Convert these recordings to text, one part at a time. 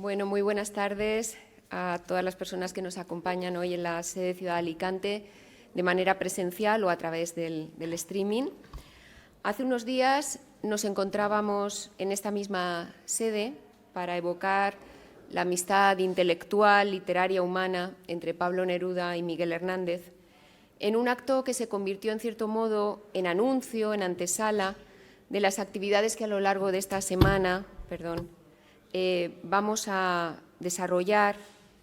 Bueno, muy buenas tardes a todas las personas que nos acompañan hoy en la sede de Ciudad de Alicante de manera presencial o a través del streaming. Hace unos días nos encontrábamos en esta misma sede para evocar la amistad intelectual, literaria, humana entre Pablo Neruda y Miguel Hernández, en un acto que se convirtió en cierto modo en anuncio, en antesala de las actividades que a lo largo de esta semana, vamos a desarrollar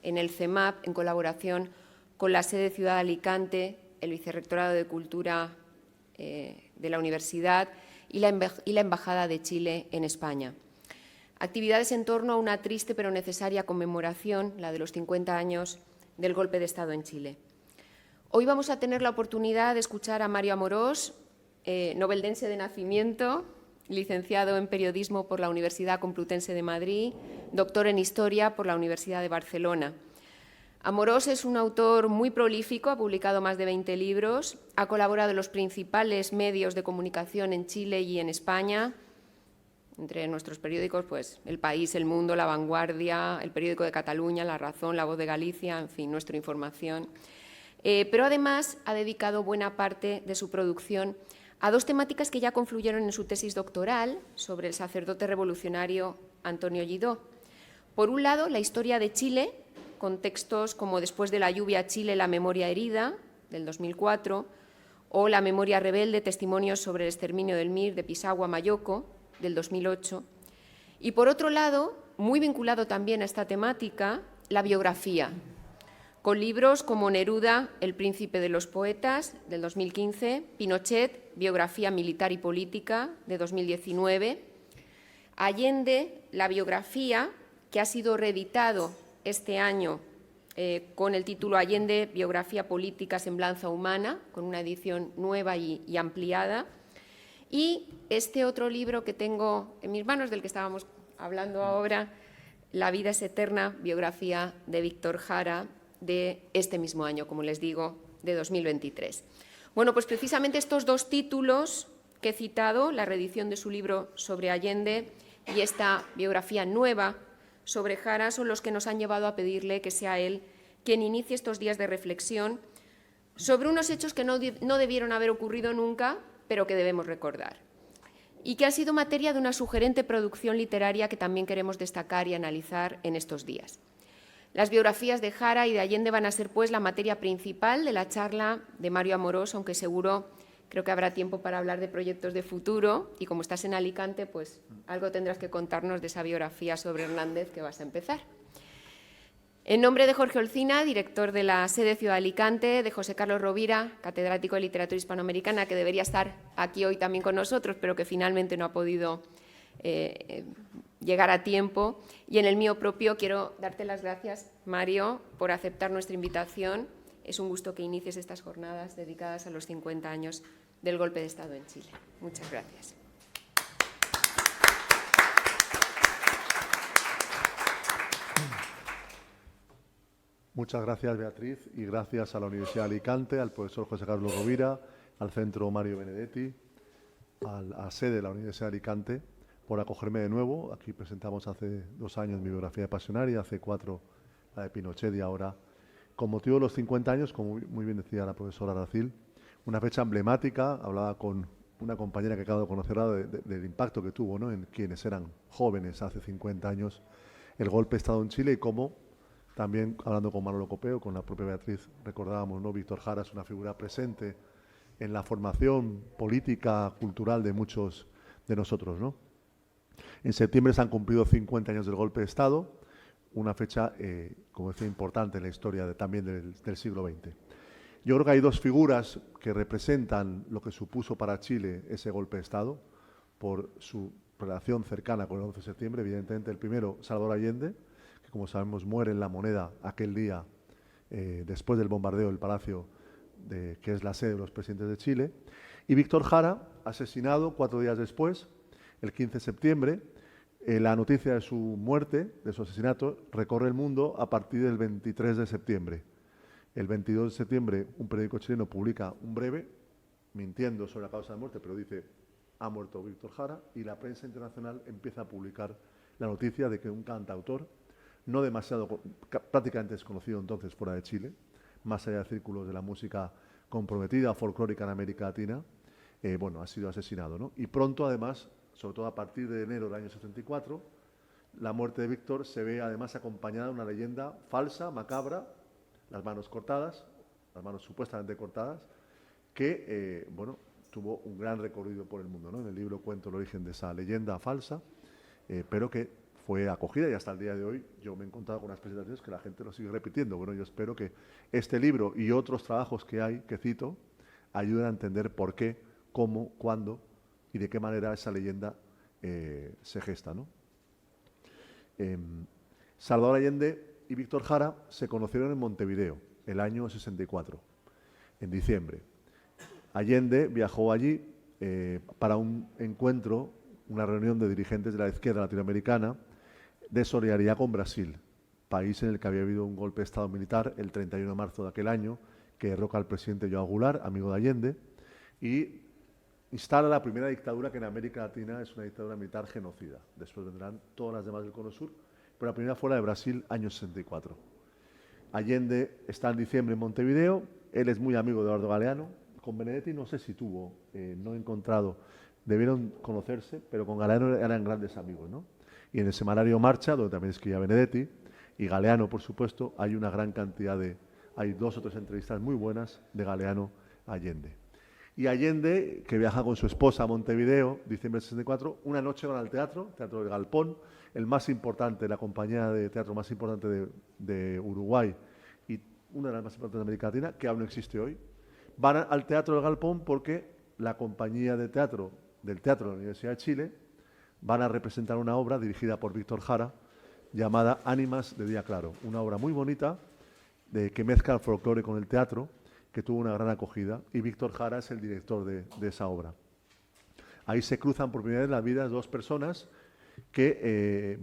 en el CEMAP en colaboración con la sede de Ciudad de Alicante, el Vicerrectorado de Cultura de la Universidad y la Embajada de Chile en España. Actividades en torno a una triste pero necesaria conmemoración, la de los 50 años del golpe de Estado en Chile. Hoy vamos a tener la oportunidad de escuchar a Mario Amorós, nobeldense de nacimiento, licenciado en Periodismo por la Universidad Complutense de Madrid, doctor en Historia por la Universidad de Barcelona. Amorós es un autor muy prolífico, ha publicado más de 20 libros, ha colaborado en los principales medios de comunicación en Chile y en España, entre nuestros periódicos, pues El País, El Mundo, La Vanguardia, El Periódico de Cataluña, La Razón, La Voz de Galicia, en fin, Nuestra Información. Pero además ha dedicado buena parte de su producción a dos temáticas que ya confluyeron en su tesis doctoral sobre el sacerdote revolucionario Antonio Gidó. Por un lado, la historia de Chile, con textos como Después de la lluvia, Chile, la memoria herida, del 2004, o La memoria rebelde, testimonios sobre el exterminio del MIR de Pisagua Mayoko, del 2008. Y por otro lado, muy vinculado también a esta temática, la biografía, con libros como Neruda, El príncipe de los poetas, del 2015, Pinochet, biografía militar y política, de 2019, Allende, la biografía, que ha sido reeditado este año con el título Allende, biografía política, semblanza humana, con una edición nueva y ampliada, y este otro libro que tengo en mis manos, del que estábamos hablando ahora, La vida es eterna, biografía de Víctor Jara, de este mismo año, como les digo, de 2023. Bueno, pues precisamente estos dos títulos que he citado, la reedición de su libro sobre Allende y esta biografía nueva sobre Jara, son los que nos han llevado a pedirle que sea él quien inicie estos días de reflexión sobre unos hechos que no debieron haber ocurrido nunca, pero que debemos recordar, y que ha sido materia de una sugerente producción literaria que también queremos destacar y analizar en estos días. Las biografías de Jara y de Allende van a ser, pues, la materia principal de la charla de Mario Amorós, aunque seguro creo que habrá tiempo para hablar de proyectos de futuro, y como estás en Alicante, pues algo tendrás que contarnos de esa biografía sobre Hernández que vas a empezar. En nombre de Jorge Olcina, director de la sede Ciudad de Alicante, de José Carlos Rovira, catedrático de Literatura Hispanoamericana, que debería estar aquí hoy también con nosotros, pero que finalmente no ha podido llegar a tiempo, y en el mío propio quiero darte las gracias, Mario, por aceptar nuestra invitación. Es un gusto que inicies estas jornadas dedicadas a los 50 años del golpe de Estado en Chile. Muchas gracias. Muchas gracias, Beatriz, y gracias a la Universidad de Alicante, al profesor José Carlos Rovira, al Centro Mario Benedetti, a la sede de la Universidad de Alicante, por acogerme de nuevo. Aquí presentamos hace 2 años mi biografía de Pasionari, hace 4 la de Pinochet, y ahora, con motivo de los 50 años, como muy bien decía la profesora Aracil, una fecha emblemática. Hablaba con una compañera que acabo de conocer del impacto que tuvo, ¿no?, en quienes eran jóvenes hace 50 años el golpe de Estado en Chile, y cómo también, hablando con Manolo Copeo, con la propia Beatriz, recordábamos, ¿no?, Víctor Jara es una figura presente en la formación política, cultural de muchos de nosotros, ¿no? En septiembre se han cumplido 50 años del golpe de Estado, una fecha, como decía, importante en la historia también del siglo XX. Yo creo que hay dos figuras que representan lo que supuso para Chile ese golpe de Estado, por su relación cercana con el 11 de septiembre. Evidentemente, el primero, Salvador Allende, que, como sabemos, muere en La Moneda aquel día, después del bombardeo del Palacio, que es la sede de los presidentes de Chile, y Víctor Jara, asesinado 4 días después, el 15 de septiembre. La noticia de su muerte, de su asesinato, recorre el mundo a partir del 23 de septiembre. El 22 de septiembre, un periódico chileno publica un breve, mintiendo sobre la causa de muerte, pero dice: ha muerto Víctor Jara, y la prensa internacional empieza a publicar la noticia de que un cantautor no demasiado, prácticamente desconocido entonces fuera de Chile, más allá de círculos de la música comprometida, folclórica en América Latina, bueno, ha sido asesinado, ¿no? Y pronto, además, sobre todo a partir de enero del año 74, la muerte de Víctor se ve además acompañada de una leyenda falsa, macabra, las manos cortadas, las manos supuestamente cortadas, que, bueno, tuvo un gran recorrido por el mundo, ¿no? En el libro cuento el origen de esa leyenda falsa, pero que fue acogida y hasta el día de hoy yo me he encontrado con unas presentaciones que la gente lo sigue repitiendo. Bueno, yo espero que este libro y otros trabajos que hay, que cito, ayuden a entender por qué, cómo, cuándo y de qué manera esa leyenda se gesta, ¿no? Salvador Allende y Víctor Jara se conocieron en Montevideo el año 64, en diciembre. Allende viajó allí para un encuentro, una reunión de dirigentes de la izquierda latinoamericana de solidaridad con Brasil, país en el que había habido un golpe de Estado militar el 31 de marzo de aquel año, que derroca al presidente João Goulart, amigo de Allende, y instala la primera dictadura que en América Latina es una dictadura militar genocida. Después vendrán todas las demás del Cono Sur, pero la primera fue la de Brasil, año 64. Allende está en diciembre en Montevideo, él es muy amigo de Eduardo Galeano, con Benedetti no sé si tuvo, no he encontrado, debieron conocerse, pero con Galeano eran grandes amigos, ¿no? Y en el semanario Marcha, donde también escribía Benedetti, y Galeano, por supuesto, hay una gran cantidad hay 2 o 3 entrevistas muy buenas de Galeano a Allende. Y Allende, que viaja con su esposa a Montevideo, diciembre del 64, una noche van al Teatro del Galpón, el más importante, la compañía de teatro más importante de Uruguay y una de las más importantes de América Latina, que aún no existe hoy. Van al Teatro del Galpón porque la compañía de teatro del Teatro de la Universidad de Chile van a representar una obra dirigida por Víctor Jara llamada Ánimas de Día Claro, una obra muy bonita que mezcla el folclore con el teatro, que tuvo una gran acogida, y Víctor Jara es el director de esa obra. Ahí se cruzan por primera vez las vidas 2 personas que,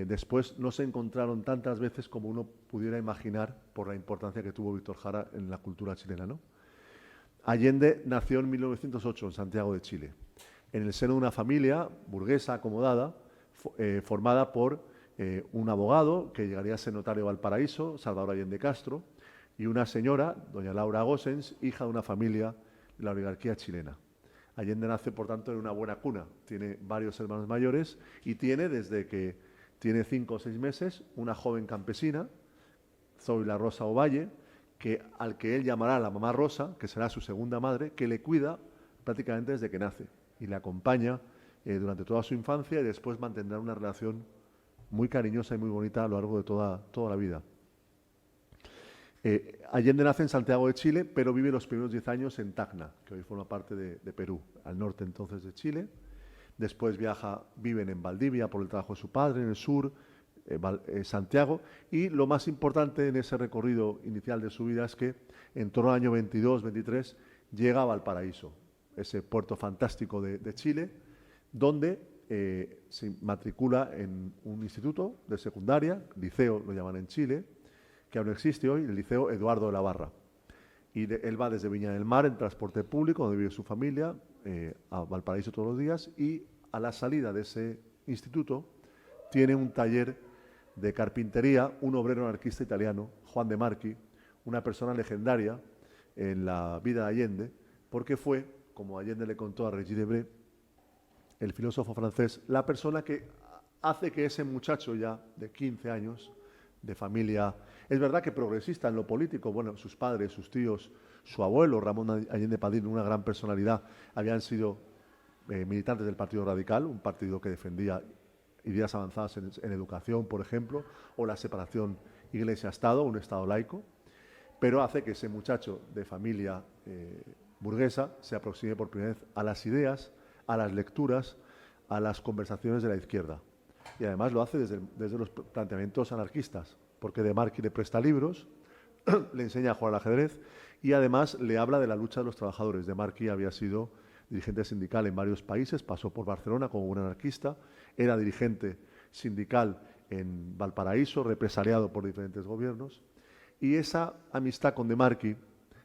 después no se encontraron tantas veces como uno pudiera imaginar por la importancia que tuvo Víctor Jara en la cultura chilena, ¿no? Allende nació en 1908 en Santiago de Chile, en el seno de una familia burguesa acomodada, formada por un abogado que llegaría a ser notario de Valparaíso, Salvador Allende Castro, y una señora, doña Laura Gossens, hija de una familia de la oligarquía chilena. Allende nace, por tanto, en una buena cuna. Tiene varios hermanos mayores y tiene, desde que tiene 5 o 6 meses, una joven campesina, Zoila Rosa Ovalle, al que él llamará la mamá Rosa, que será su segunda madre, que le cuida prácticamente desde que nace y le acompaña durante toda su infancia y después mantendrá una relación muy cariñosa y muy bonita a lo largo de toda la vida. Allende nace en Santiago de Chile, pero vive los primeros 10 años en Tacna, que hoy forma parte de Perú, al norte entonces de Chile. Después viven en Valdivia por el trabajo de su padre, en el sur, Santiago. Y lo más importante en ese recorrido inicial de su vida es que en torno al año 22-23 llega a Valparaíso, ese puerto fantástico de Chile, donde se matricula en un instituto de secundaria, liceo lo llaman en Chile, que aún existe hoy, el Liceo Eduardo de la Barra. Y él va desde Viña del Mar en transporte público, donde vive su familia, a Valparaíso todos los días, y a la salida de ese instituto tiene un taller de carpintería, un obrero anarquista italiano, Juan de Marchi, una persona legendaria en la vida de Allende, porque fue, como Allende le contó a Regis Debray, el filósofo francés, la persona que hace que ese muchacho ya de 15 años, de familia, es verdad que progresista en lo político, bueno, sus padres, sus tíos, su abuelo, Ramón Allende Padín, una gran personalidad, habían sido militantes del Partido Radical, un partido que defendía ideas avanzadas en educación, por ejemplo, o la separación Iglesia-Estado, un Estado laico, pero hace que ese muchacho de familia burguesa se aproxime por primera vez a las ideas, a las lecturas, a las conversaciones de la izquierda. Y además lo hace desde los planteamientos anarquistas, porque de Marchi le presta libros, le enseña a jugar al ajedrez y además le habla de la lucha de los trabajadores. De Marchi había sido dirigente sindical en varios países, pasó por Barcelona como un anarquista, era dirigente sindical en Valparaíso, represaliado por diferentes gobiernos, y esa amistad con De Marchi,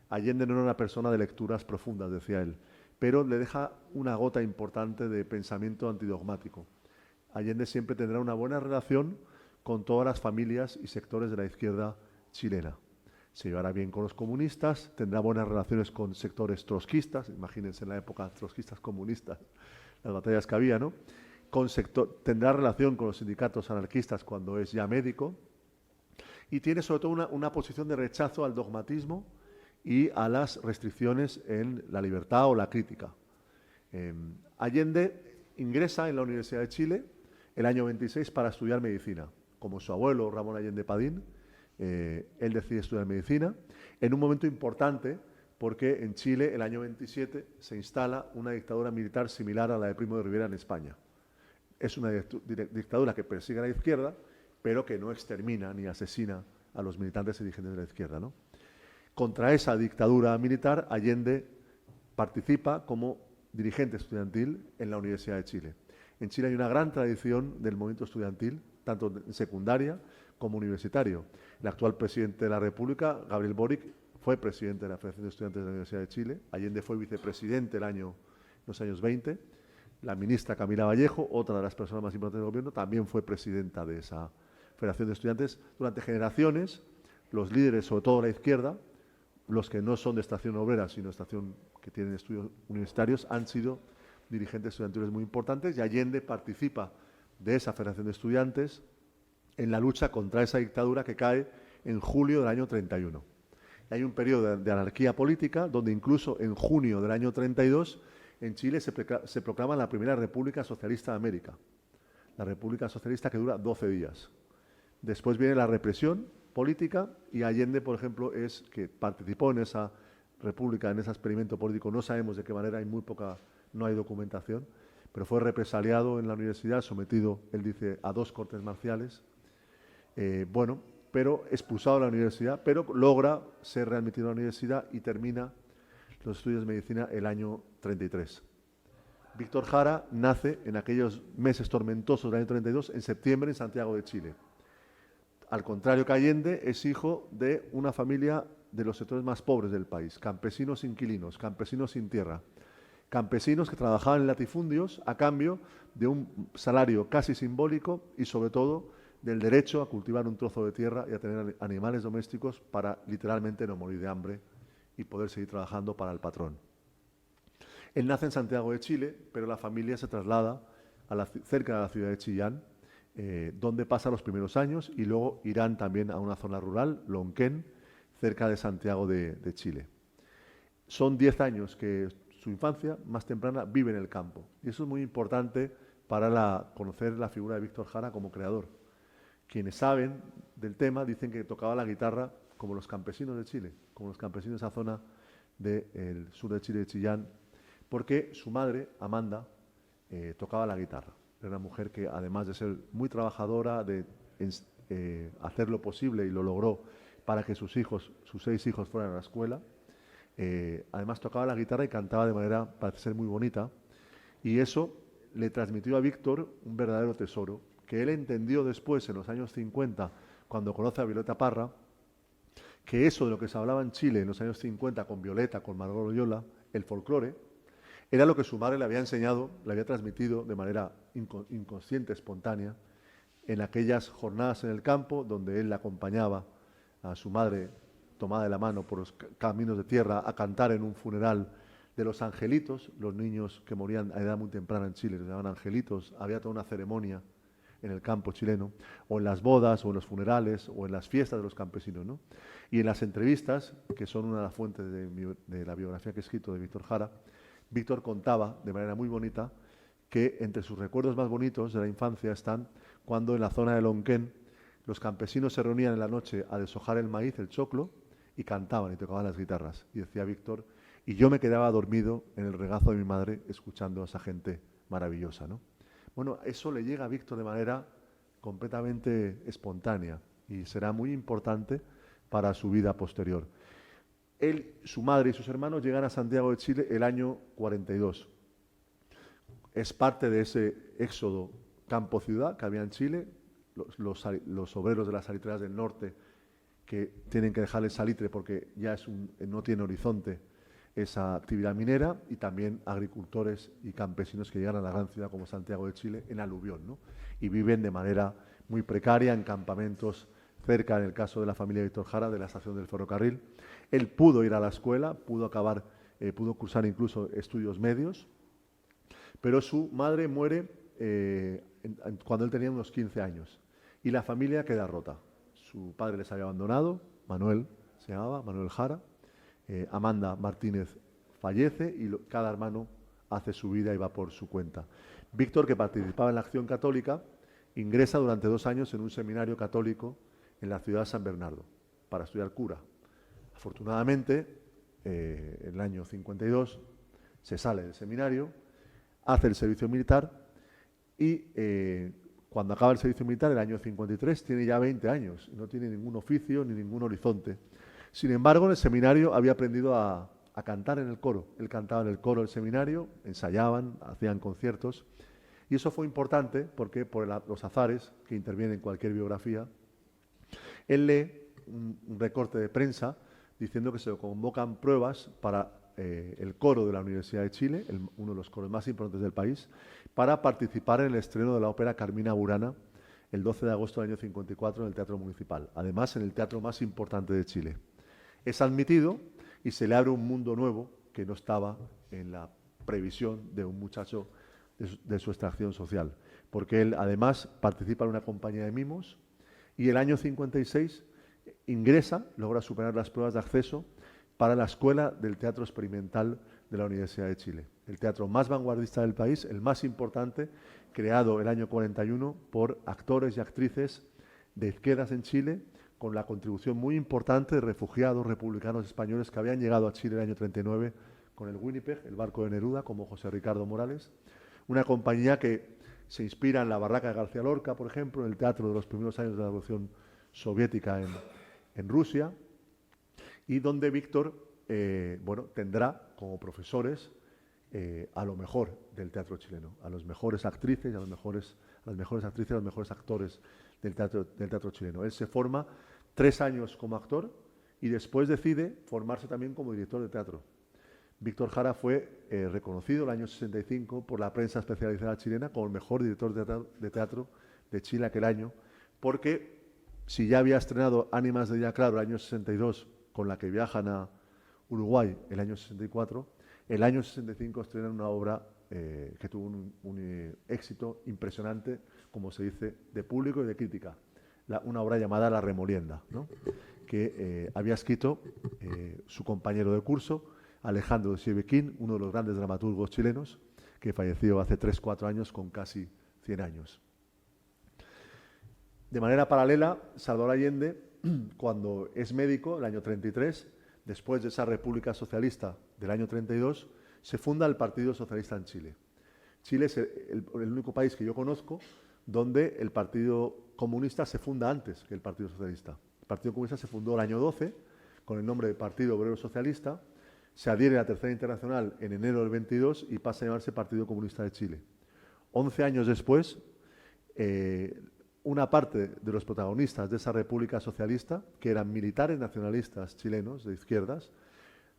Allende no era una persona de lecturas profundas, decía él, pero le deja una gota importante de pensamiento antidogmático. Allende siempre tendrá una buena relación con todas las familias y sectores de la izquierda chilena. Se llevará bien con los comunistas, tendrá buenas relaciones con sectores trotskistas, imagínense en la época trotskistas comunistas, las batallas que había, ¿no? Tendrá relación con los sindicatos anarquistas cuando es ya médico, y tiene sobre todo una posición de rechazo al dogmatismo y a las restricciones en la libertad o la crítica. Allende ingresa en la Universidad de Chile el año 26 para estudiar medicina. Como su abuelo, Ramón Allende Padín, él decide estudiar medicina en un momento importante porque en Chile, el año 27, se instala una dictadura militar similar a la de Primo de Rivera en España. Es una dictadura que persigue a la izquierda, pero que no extermina ni asesina a los militantes y dirigentes de la izquierda, ¿no? Contra esa dictadura militar, Allende participa como dirigente estudiantil en la Universidad de Chile. En Chile hay una gran tradición del movimiento estudiantil, tanto en secundaria como universitario. El actual presidente de la República, Gabriel Boric, fue presidente de la Federación de Estudiantes de la Universidad de Chile. Allende fue vicepresidente en los años 20. La ministra Camila Vallejo, otra de las personas más importantes del gobierno, también fue presidenta de esa Federación de Estudiantes. Durante generaciones, los líderes, sobre todo la izquierda, los que no son de estación obrera, sino estación que tienen estudios universitarios, han sido dirigentes estudiantiles muy importantes, y Allende participa de esa Federación de Estudiantes en la lucha contra esa dictadura que cae en julio del año 31. Y hay un periodo de anarquía política donde incluso en junio del año 32 en Chile se proclama la primera República Socialista de América, la República Socialista, que dura 12 días. Después viene la represión política, y Allende, por ejemplo, que participó en esa república, en ese experimento político. No sabemos de qué manera, no hay documentación, pero fue represaliado en la universidad, sometido, él dice, a 2 cortes marciales. Pero expulsado de la universidad, pero logra ser readmitido a la universidad y termina los estudios de medicina el año 33. Víctor Jara nace en aquellos meses tormentosos del año 32, en septiembre, en Santiago de Chile. Al contrario que Allende, es hijo de una familia de los sectores más pobres del país, campesinos inquilinos, campesinos sin tierra, campesinos que trabajaban en latifundios a cambio de un salario casi simbólico y, sobre todo, del derecho a cultivar un trozo de tierra y a tener animales domésticos para literalmente no morir de hambre y poder seguir trabajando para el patrón. Él nace en Santiago de Chile, pero la familia se traslada cerca de la ciudad de Chillán, donde pasa los primeros años, y luego irán también a una zona rural, Lonquén, cerca de Santiago de Chile. Son 10 años que su infancia más temprana vive en el campo, y eso es muy importante para conocer la figura de Víctor Jara como creador. Quienes saben del tema dicen que tocaba la guitarra como los campesinos de Chile, como los campesinos de esa zona del sur de Chile, de Chillán, porque su madre, Amanda, tocaba la guitarra. Era una mujer que, además de ser muy trabajadora, de hacer lo posible, y lo logró, para que sus 6 hijos fueran a la escuela, además tocaba la guitarra y cantaba de manera, parece ser, muy bonita, y eso le transmitió a Víctor un verdadero tesoro, que él entendió después, en los años 50, cuando conoce a Violeta Parra, que eso de lo que se hablaba en Chile en los años 50 con Violeta, con Margot Loyola, el folclore, era lo que su madre le había enseñado, le había transmitido de manera inconsciente, espontánea, en aquellas jornadas en el campo donde él le acompañaba a su madre, tomada de la mano por los caminos de tierra, a cantar en un funeral de los angelitos, los niños que morían a edad muy temprana en Chile, les llamaban angelitos. Había toda una ceremonia en el campo chileno, o en las bodas, o en los funerales, o en las fiestas de los campesinos, ¿no? Y en las entrevistas, que son una de las fuentes de la biografía que he escrito de Víctor Jara, Víctor contaba de manera muy bonita que entre sus recuerdos más bonitos de la infancia están cuando en la zona de Lonquén los campesinos se reunían en la noche a deshojar el maíz, el choclo, y cantaban y tocaban las guitarras. Y decía Víctor, y yo me quedaba dormido en el regazo de mi madre escuchando a esa gente maravillosa, ¿no? Bueno, eso le llega a Víctor de manera completamente espontánea y será muy importante para su vida posterior. Él, su madre y sus hermanos llegan a Santiago de Chile el año 42. Es parte de ese éxodo campo-ciudad que había en Chile, los obreros de las salitreras del norte que tienen que dejar el salitre porque ya no tiene horizonte esa actividad minera, y también agricultores y campesinos que llegan a la gran ciudad como Santiago de Chile en aluvión, ¿no? Y viven de manera muy precaria, en campamentos cerca, en el caso de la familia Víctor Jara, de la estación del ferrocarril. Él pudo ir a la escuela, pudo cursar incluso estudios medios, pero su madre muere cuando él tenía unos 15 años y la familia queda rota. Su padre les había abandonado, Manuel se llamaba, Manuel Jara, Amanda Martínez fallece y cada hermano hace su vida y va por su cuenta. Víctor, que participaba en la Acción Católica, ingresa durante 2 años en un seminario católico en la ciudad de San Bernardo para estudiar cura. Afortunadamente, en el año 52 se sale del seminario, hace el servicio militar y cuando acaba el servicio militar, el año 53, tiene ya 20 años y no tiene ningún oficio ni ningún horizonte. Sin embargo, en el seminario había aprendido a cantar en el coro. Él cantaba en el coro del seminario, ensayaban, hacían conciertos. Y eso fue importante porque por los azares que intervienen en cualquier biografía, él lee un recorte de prensa diciendo que se convocan pruebas para el coro de la Universidad de Chile, uno de los coros más importantes del país, para participar en el estreno de la ópera Carmina Burana el 12 de agosto del año 54 en el Teatro Municipal, además en el teatro más importante de Chile. Es admitido y se le abre un mundo nuevo que no estaba en la previsión de un muchacho de su extracción social, porque él además participa en una compañía de mimos y el año 56 logra superar las pruebas de acceso para la Escuela del Teatro Experimental de la Universidad de Chile, el teatro más vanguardista del país, el más importante, creado el año 41 por actores y actrices de izquierdas en Chile, con la contribución muy importante de refugiados republicanos españoles que habían llegado a Chile el año 39 con el Winnipeg, el barco de Neruda, como José Ricardo Morales. Una compañía que se inspira en la Barraca de García Lorca, por ejemplo, en el teatro de los primeros años de la Revolución Soviética en Rusia, y donde Víctor tendrá como profesores a lo mejor del teatro chileno, a las mejores actrices, a las mejores actrices, a los mejores actores del teatro chileno. Él se forma 3 años como actor y después decide formarse también como director de teatro. Víctor Jara fue reconocido el año 65 por la prensa especializada chilena como el mejor director de teatro de Chile aquel año, porque si ya había estrenado Ánimas de Día Claro el año 62, con la que viajan a Uruguay el año 64, el año 65 estrenan una obra que tuvo un éxito impresionante, como se dice, de público y de crítica. Una obra llamada La Remolienda, ¿no? Que había escrito su compañero de curso, Alejandro de Sievequín, uno de los grandes dramaturgos chilenos, que falleció hace 3-4 años con casi 100 años. De manera paralela, Salvador Allende, cuando es médico, el año 33, después de esa República Socialista del año 32, se funda el Partido Socialista en Chile. Chile es el único país que yo conozco donde el Partido Comunista se funda antes que el Partido Socialista. El Partido Comunista se fundó el año 12 con el nombre de Partido Obrero Socialista, se adhiere a la Tercera Internacional en enero del 22 y pasa a llamarse Partido Comunista de Chile. 11 años después, una parte de los protagonistas de esa República Socialista, que eran militares nacionalistas chilenos de izquierdas,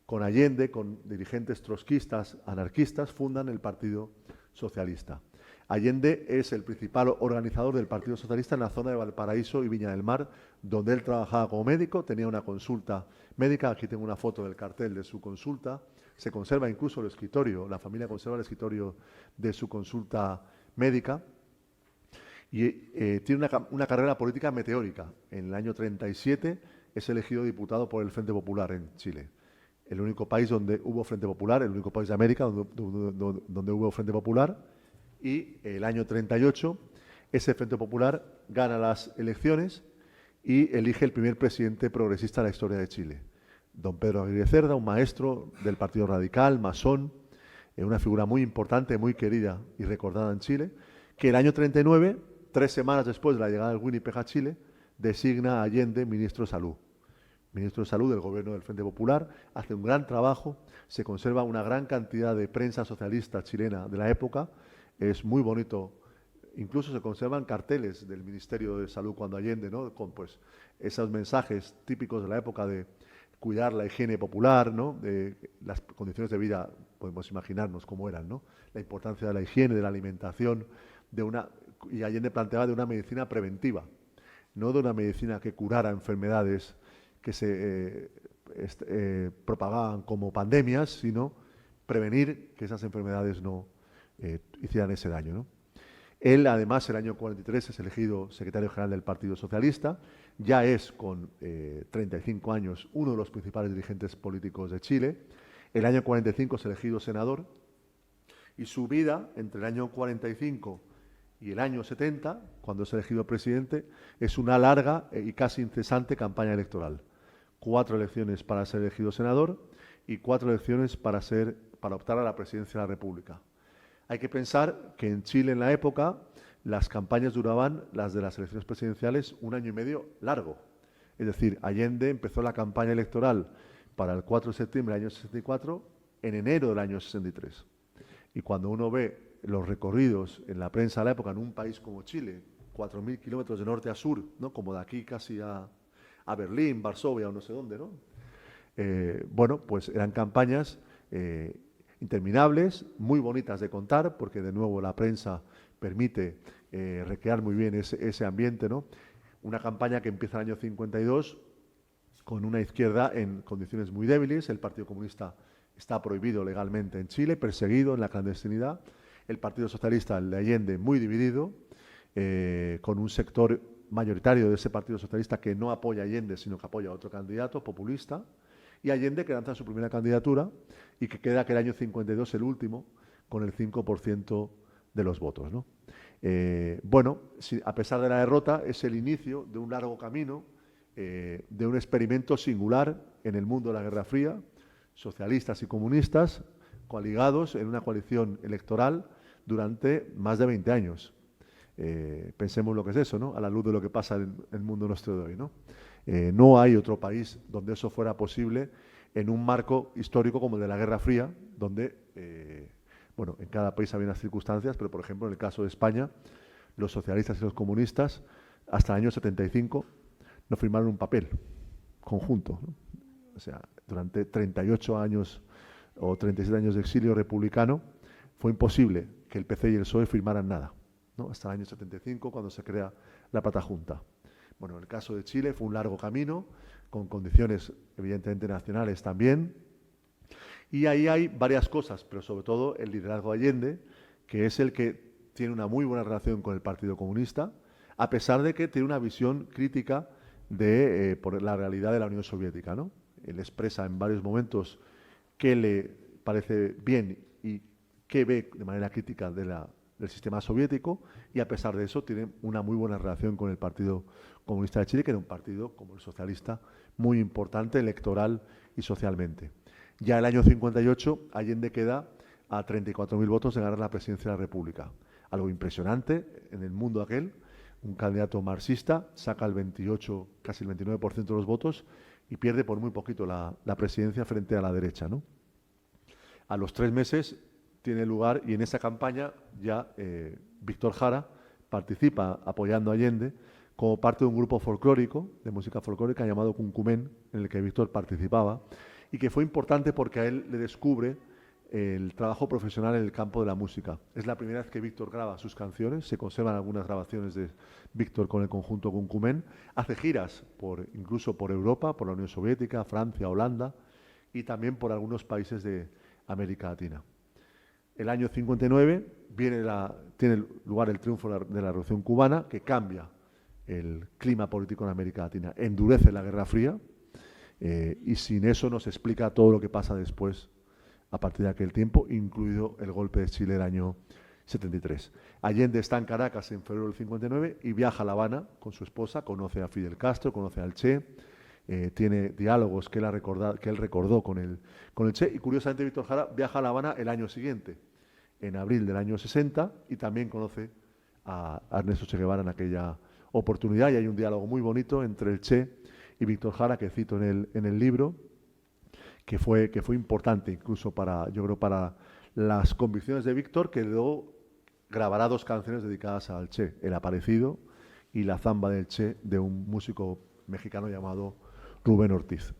con Allende, con dirigentes trotskistas, anarquistas, fundan el Partido Socialista. Allende es el principal organizador del Partido Socialista en la zona de Valparaíso y Viña del Mar, donde él trabajaba como médico, tenía una consulta médica. Aquí tengo una foto del cartel de su consulta. Se conserva incluso el escritorio, la familia conserva el escritorio de su consulta médica. Y tiene una carrera política meteórica. En el año 37 es elegido diputado por el Frente Popular en Chile. El único país donde hubo Frente Popular, el único país de América donde hubo Frente Popular. Y el año 38 ese Frente Popular gana las elecciones y elige el primer presidente progresista de la historia de Chile. Don Pedro Aguirre Cerda, un maestro del Partido Radical, masón, una figura muy importante, muy querida y recordada en Chile, que el año 39, 3 semanas después de la llegada del Winnipeg a Chile, designa a Allende ministro de Salud. Ministro de Salud del gobierno del Frente Popular, hace un gran trabajo, se conserva una gran cantidad de prensa socialista chilena de la época, es muy bonito, incluso se conservan carteles del Ministerio de Salud cuando Allende, ¿no? Con pues esos mensajes típicos de la época de cuidar la higiene popular, ¿no? De las condiciones de vida, podemos imaginarnos cómo eran, ¿no? La importancia de la higiene, de la alimentación, de una y Allende planteaba de una medicina preventiva, no de una medicina que curara enfermedades que se propagaban como pandemias, sino prevenir que esas enfermedades no hicieran ese daño, ¿no? Él, además, el año 43 es elegido secretario general del Partido Socialista, ya es, con 35 años, uno de los principales dirigentes políticos de Chile. El año 45 es elegido senador y su vida entre el año 45 y el año 70, cuando es elegido presidente, es una larga y casi incesante campaña electoral. 4 elecciones para ser elegido senador y 4 elecciones para optar a la presidencia de la República. Hay que pensar que en Chile, en la época, las campañas duraban, las de las elecciones presidenciales, 1 año y medio largo. Es decir, Allende empezó la campaña electoral para el 4 de septiembre del año 64 en enero del año 63. Y cuando uno ve los recorridos en la prensa de la época en un país como Chile, 4.000 kilómetros de norte a sur, ¿no? Como de aquí casi a Berlín, Varsovia o no sé dónde, ¿no? Bueno, pues eran campañas interminables, muy bonitas de contar, porque de nuevo la prensa permite recrear muy bien ese ambiente, ¿no? Una campaña que empieza en el año 52 con una izquierda en condiciones muy débiles. El Partido Comunista está prohibido legalmente en Chile, perseguido en la clandestinidad. El Partido Socialista, el de Allende, muy dividido, con un sector mayoritario de ese Partido Socialista que no apoya a Allende, sino que apoya a otro candidato populista. Y Allende, que lanza su primera candidatura y que queda aquel año 52 el último, con el 5% de los votos, ¿no? Bueno, a pesar de la derrota, es el inicio de un largo camino, de un experimento singular en el mundo de la Guerra Fría, socialistas y comunistas, coaligados en una coalición electoral durante más de 20 años. Pensemos lo que es eso, ¿no? A la luz de lo que pasa en el mundo nuestro de hoy, ¿no? No hay otro país donde eso fuera posible en un marco histórico como el de la Guerra Fría, donde, bueno, en cada país había unas circunstancias, pero por ejemplo en el caso de España, los socialistas y los comunistas hasta el año 75 no firmaron un papel conjunto, ¿no? O sea, durante 38 años o 37 años de exilio republicano fue imposible que el PC y el PSOE firmaran nada, ¿no? Hasta el año 75, cuando se crea la Plata Junta. Bueno, en el caso de Chile fue un largo camino, con condiciones evidentemente nacionales también, y ahí hay varias cosas, pero sobre todo el liderazgo de Allende, que es el que tiene una muy buena relación con el Partido Comunista, a pesar de que tiene una visión crítica por la realidad de la Unión Soviética, ¿no? Él expresa en varios momentos qué le parece bien y qué ve de manera crítica del sistema soviético, y a pesar de eso tiene una muy buena relación con el Partido Comunista de Chile, que era un partido, como el socialista, muy importante electoral y socialmente. Ya el año 58, Allende queda a 34.000 votos de ganar la presidencia de la República. Algo impresionante en el mundo aquel. Un candidato marxista saca el 28, casi el 29% de los votos y pierde por muy poquito la presidencia frente a la derecha, ¿no? A los 3 meses tiene lugar, y en esa campaña ya Víctor Jara participa apoyando a Allende como parte de un grupo folclórico, de música folclórica llamado Cuncumen, en el que Víctor participaba, y que fue importante porque a él le descubre el trabajo profesional en el campo de la música. Es la primera vez que Víctor graba sus canciones, se conservan algunas grabaciones de Víctor con el conjunto Cuncumen, hace giras incluso por Europa, por la Unión Soviética, Francia, Holanda, y también por algunos países de América Latina. El año 59 tiene lugar el triunfo de la Revolución Cubana, que cambia el clima político en América Latina, endurece la Guerra Fría, y sin eso no se explica todo lo que pasa después, a partir de aquel tiempo, incluido el golpe de Chile del año 73. Allende está en Caracas en febrero del 59 y viaja a La Habana con su esposa, conoce a Fidel Castro, conoce al Che, tiene diálogos que él recordó con el Che, y curiosamente Víctor Jara viaja a La Habana el año siguiente, en abril del año 60, y también conoce a Ernesto Che Guevara en aquella oportunidad, y hay un diálogo muy bonito entre el Che y Víctor Jara que cito en el libro, que fue importante incluso yo creo para las convicciones de Víctor, que luego grabará 2 canciones dedicadas al Che, El Aparecido y La Zamba del Che, de un músico mexicano llamado Rubén Ortiz.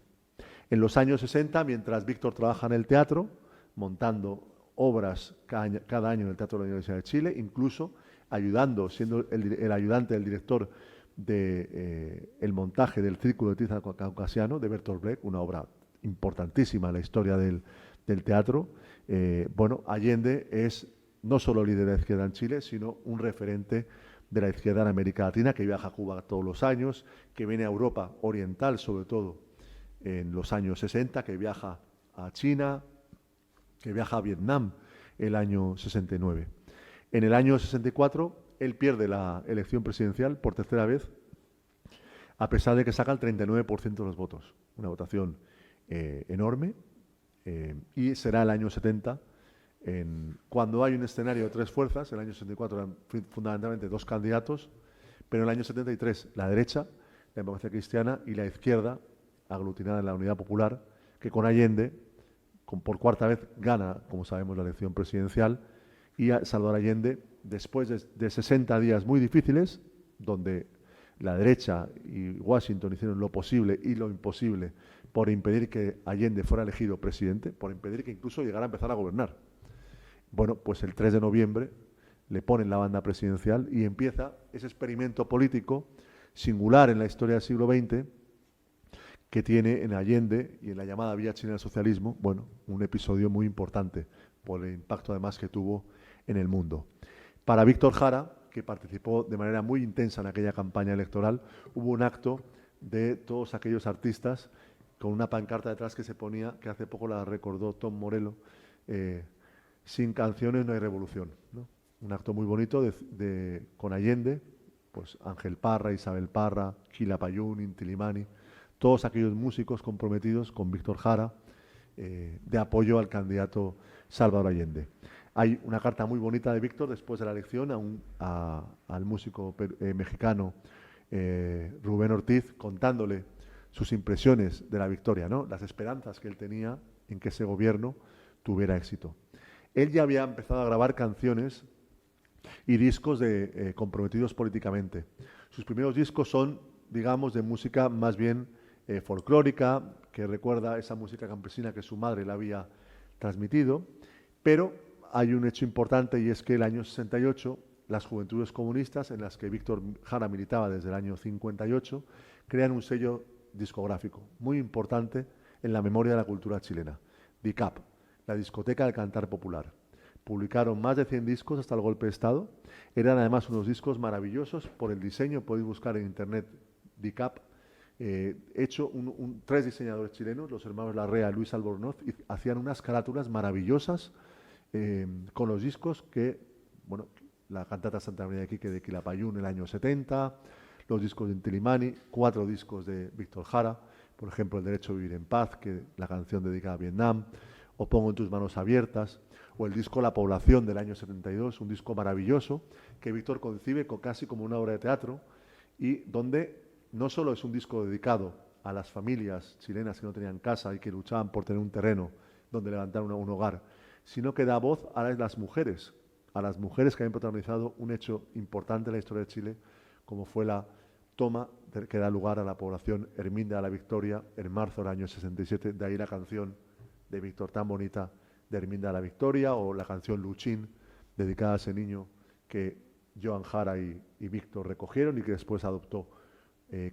En los años 60, mientras Víctor trabaja en el teatro, montando obras cada año en el Teatro de la Universidad de Chile, incluso ayudando, siendo el ayudante del director de el montaje del Círculo de Tiza Caucasiano de Bertolt Brecht, una obra importantísima en la historia del teatro. Bueno, Allende es no solo líder de la izquierda en Chile, sino un referente de la izquierda en América Latina, que viaja a Cuba todos los años, que viene a Europa Oriental, sobre todo en los años 60, que viaja a China, que viaja a Vietnam el año 69. En el año 64, él pierde la elección presidencial por tercera vez, a pesar de que saca el 39% de los votos. Una votación enorme, y será el año 70, cuando hay un escenario de tres fuerzas. El año 64 eran fundamentalmente dos candidatos, pero en el año 73 la derecha, la democracia cristiana, y la izquierda, aglutinada en la Unidad Popular, que con Allende, por cuarta vez, gana, como sabemos, la elección presidencial, y a Salvador Allende, después de 60 días muy difíciles, donde la derecha y Washington hicieron lo posible y lo imposible por impedir que Allende fuera elegido presidente, por impedir que incluso llegara a empezar a gobernar. Bueno, pues el 3 de noviembre le ponen la banda presidencial y empieza ese experimento político singular en la historia del siglo XX que tiene en Allende y en la llamada Vía China del Socialismo, bueno, un episodio muy importante por el impacto además que tuvo en el mundo. Para Víctor Jara, que participó de manera muy intensa en aquella campaña electoral, hubo un acto de todos aquellos artistas con una pancarta detrás que se ponía, que hace poco la recordó Tom Morello, sin canciones no hay revolución, ¿no? Un acto muy bonito con Allende, pues Ángel Parra, Isabel Parra, Gila Payún, Inti Illimani, todos aquellos músicos comprometidos con Víctor Jara, de apoyo al candidato Salvador Allende. Hay una carta muy bonita de Víctor después de la elección al músico mexicano Rubén Ortiz, contándole sus impresiones de la victoria, ¿no? Las esperanzas que él tenía en que ese gobierno tuviera éxito. Él ya había empezado a grabar canciones y discos comprometidos políticamente. Sus primeros discos son, digamos, de música más bien folclórica, que recuerda esa música campesina que su madre le había transmitido, pero hay un hecho importante, y es que el año 68, las Juventudes Comunistas, en las que Víctor Jara militaba desde el año 58, crean un sello discográfico muy importante en la memoria de la cultura chilena, DICAP, la Discoteca del Cantar Popular. Publicaron más de 100 discos hasta el golpe de Estado. Eran además unos discos maravillosos por el diseño. Podéis buscar en internet DICAP, hecho tres diseñadores chilenos, los hermanos Larrea y Luis Albornoz, y hacían unas carátulas maravillosas con los discos que, bueno, la cantata Santa María de Quique de Quilapayún en el año 70, los discos de Inti Illimani, 4 discos de Víctor Jara, por ejemplo, El Derecho a Vivir en Paz, que la canción dedicada a Vietnam, o Pongo en tus manos abiertas, o el disco La Población del año 72, un disco maravilloso que Víctor concibe casi como una obra de teatro, y donde no solo es un disco dedicado a las familias chilenas que no tenían casa y que luchaban por tener un terreno donde levantar un hogar, sino que da voz a las mujeres que han protagonizado un hecho importante en la historia de Chile, como fue la toma que da lugar a la población Herminda de la Victoria en marzo del año 67, de ahí la canción de Víctor tan bonita de Herminda de la Victoria, o la canción Luchín, dedicada a ese niño que Joan Jara y Víctor recogieron y que después adoptó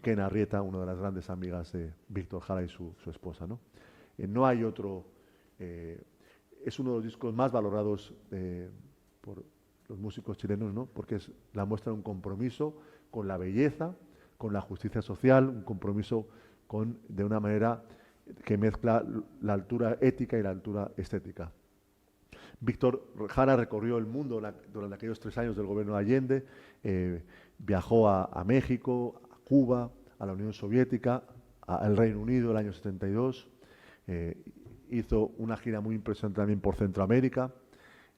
Ken Arrieta, una de las grandes amigas de Víctor Jara y su esposa, ¿no? No hay otro, es uno de los discos más valorados por los músicos chilenos, ¿no? Porque es la muestra de un compromiso con la belleza, con la justicia social, un compromiso de una manera que mezcla la altura ética y la altura estética. Víctor Jara recorrió el mundo durante aquellos 3 años del gobierno de Allende, viajó a México, a Cuba, a la Unión Soviética, al Reino Unido el año 72, hizo una gira muy impresionante también por Centroamérica,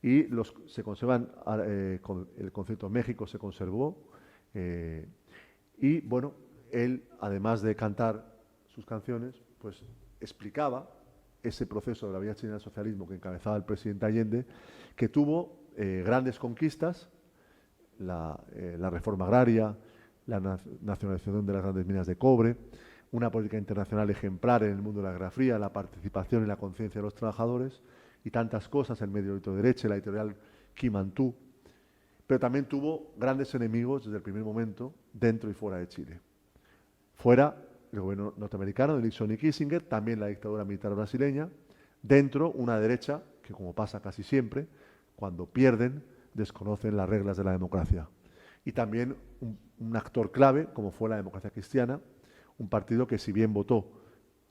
y se conservan, el concierto en México se conservó, y bueno, él, además de cantar sus canciones, pues explicaba ese proceso de la vía chilena del socialismo que encabezaba el presidente Allende, que tuvo grandes conquistas, la reforma agraria, la nacionalización de las grandes minas de cobre, una política internacional ejemplar en el mundo de la Guerra Fría, la participación y la conciencia de los trabajadores, y tantas cosas, el medio de derecha, la editorial Kimantú. pero también tuvo grandes enemigos desde el primer momento, dentro y fuera de Chile. Fuera, el gobierno norteamericano de Nixon y Kissinger, también la dictadura militar brasileña, dentro una derecha que, como pasa casi siempre, cuando pierden, desconocen las reglas de la democracia. Y también un actor clave, como fue la Democracia Cristiana, un partido que, si bien votó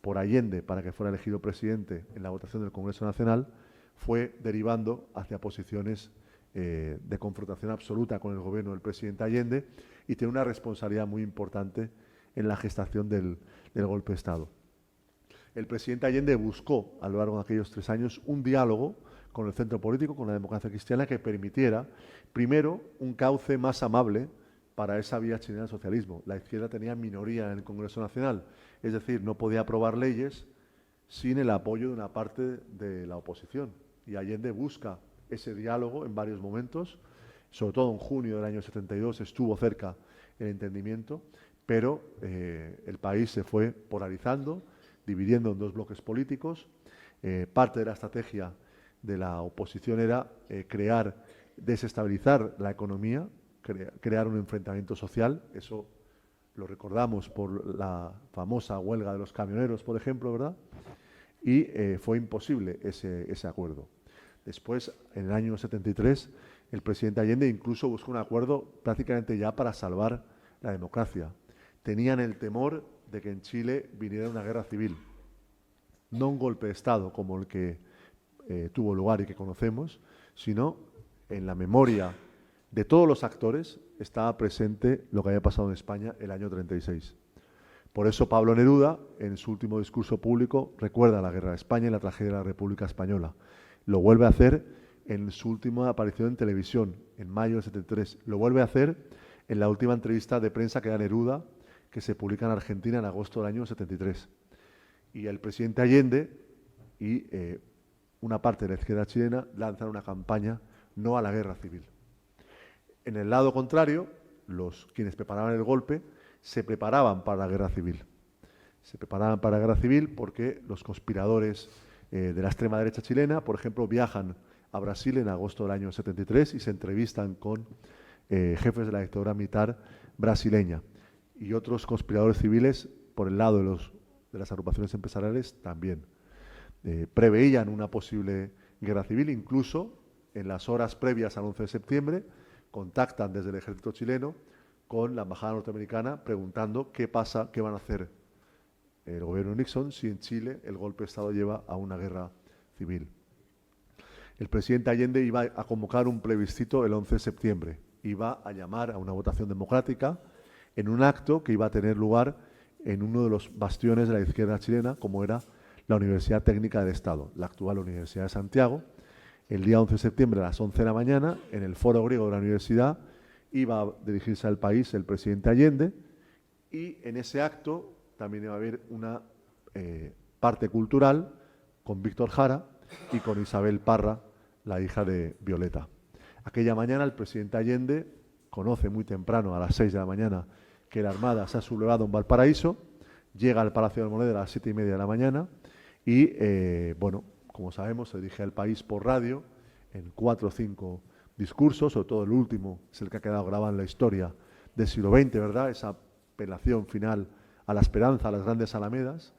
por Allende para que fuera elegido presidente en la votación del Congreso Nacional, fue derivando hacia posiciones de confrontación absoluta con el gobierno del presidente Allende y tiene una responsabilidad muy importante en la gestación del golpe de Estado. El presidente Allende buscó, a lo largo de aquellos 3 años, un diálogo con el centro político, con la Democracia Cristiana, que permitiera, primero, un cauce más amable para esa vía chilena del socialismo. La izquierda tenía minoría en el Congreso Nacional, es decir, no podía aprobar leyes sin el apoyo de una parte de la oposición. Y Allende busca ese diálogo en varios momentos, sobre todo en junio del año 72 estuvo cerca el entendimiento, pero el país se fue polarizando, dividiendo en 2 bloques políticos. Parte de la estrategia de la oposición era desestabilizar la economía, crear un enfrentamiento social. Eso lo recordamos por la famosa huelga de los camioneros, por ejemplo, ¿verdad? Y fue imposible ese acuerdo. Después, en el año 73, el presidente Allende incluso buscó un acuerdo prácticamente ya para salvar la democracia. Tenían el temor de que en Chile viniera una guerra civil, no un golpe de Estado como el que tuvo lugar y que conocemos, sino en la memoria de todos los actores estaba presente lo que había pasado en España el año 36. Por eso Pablo Neruda, en su último discurso público, recuerda la guerra de España y la tragedia de la República Española. Lo vuelve a hacer en su última aparición en televisión, en mayo del 73. Lo vuelve a hacer en la última entrevista de prensa que da Neruda, que se publica en Argentina en agosto del año 73. Y el presidente Allende y una parte de la izquierda chilena lanzan una campaña no a la guerra civil. En el lado contrario, quienes preparaban el golpe se preparaban para la guerra civil. Se preparaban para la guerra civil porque los conspiradores de la extrema derecha chilena, por ejemplo, viajan a Brasil en agosto del año 73 y se entrevistan con jefes de la dictadura militar brasileña. Y otros conspiradores civiles, por el lado de las agrupaciones empresariales, también preveían una posible guerra civil. Incluso en las horas previas al 11 de septiembre contactan desde el ejército chileno con la embajada norteamericana preguntando qué pasa, qué van a hacer el gobierno de Nixon si en Chile el golpe de Estado lleva a una guerra civil. El presidente Allende iba a convocar un plebiscito el 11 de septiembre, iba a llamar a una votación democrática en un acto que iba a tener lugar en uno de los bastiones de la izquierda chilena, como era la Universidad Técnica del Estado, la actual Universidad de Santiago. El día 11 de septiembre a las 11 de la mañana, en el foro griego de la universidad, iba a dirigirse al país el presidente Allende y en ese acto también iba a haber una parte cultural con Víctor Jara y con Isabel Parra, la hija de Violeta. Aquella mañana el presidente Allende conoce muy temprano, a las 6 de la mañana, que la Armada se ha sublevado en Valparaíso, llega al Palacio de la Moneda a las 7:30 de la mañana y, bueno, como sabemos, se dirige al país por radio en 4 o 5 discursos, sobre todo el último es el que ha quedado grabado en la historia del siglo XX, ¿verdad? Esa apelación final a la esperanza, a las grandes alamedas.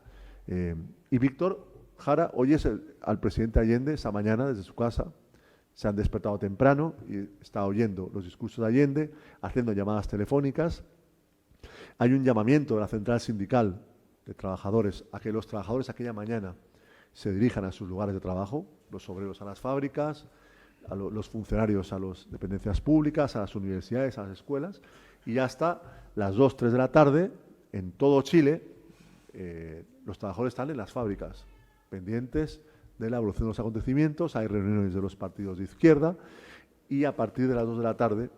Y Víctor Jara oye al presidente Allende esa mañana desde su casa. Se han despertado temprano y está oyendo los discursos de Allende, haciendo llamadas telefónicas. Hay un llamamiento de la central sindical de trabajadores a que los trabajadores aquella mañana se dirijan a sus lugares de trabajo, los obreros a las fábricas, los funcionarios a las dependencias públicas, a las universidades, a las escuelas, y hasta las 2, 3 de la tarde, en todo Chile, los trabajadores están en las fábricas, pendientes de la evolución de los acontecimientos. Hay reuniones de los partidos de izquierda y a partir de las 2 de la tarde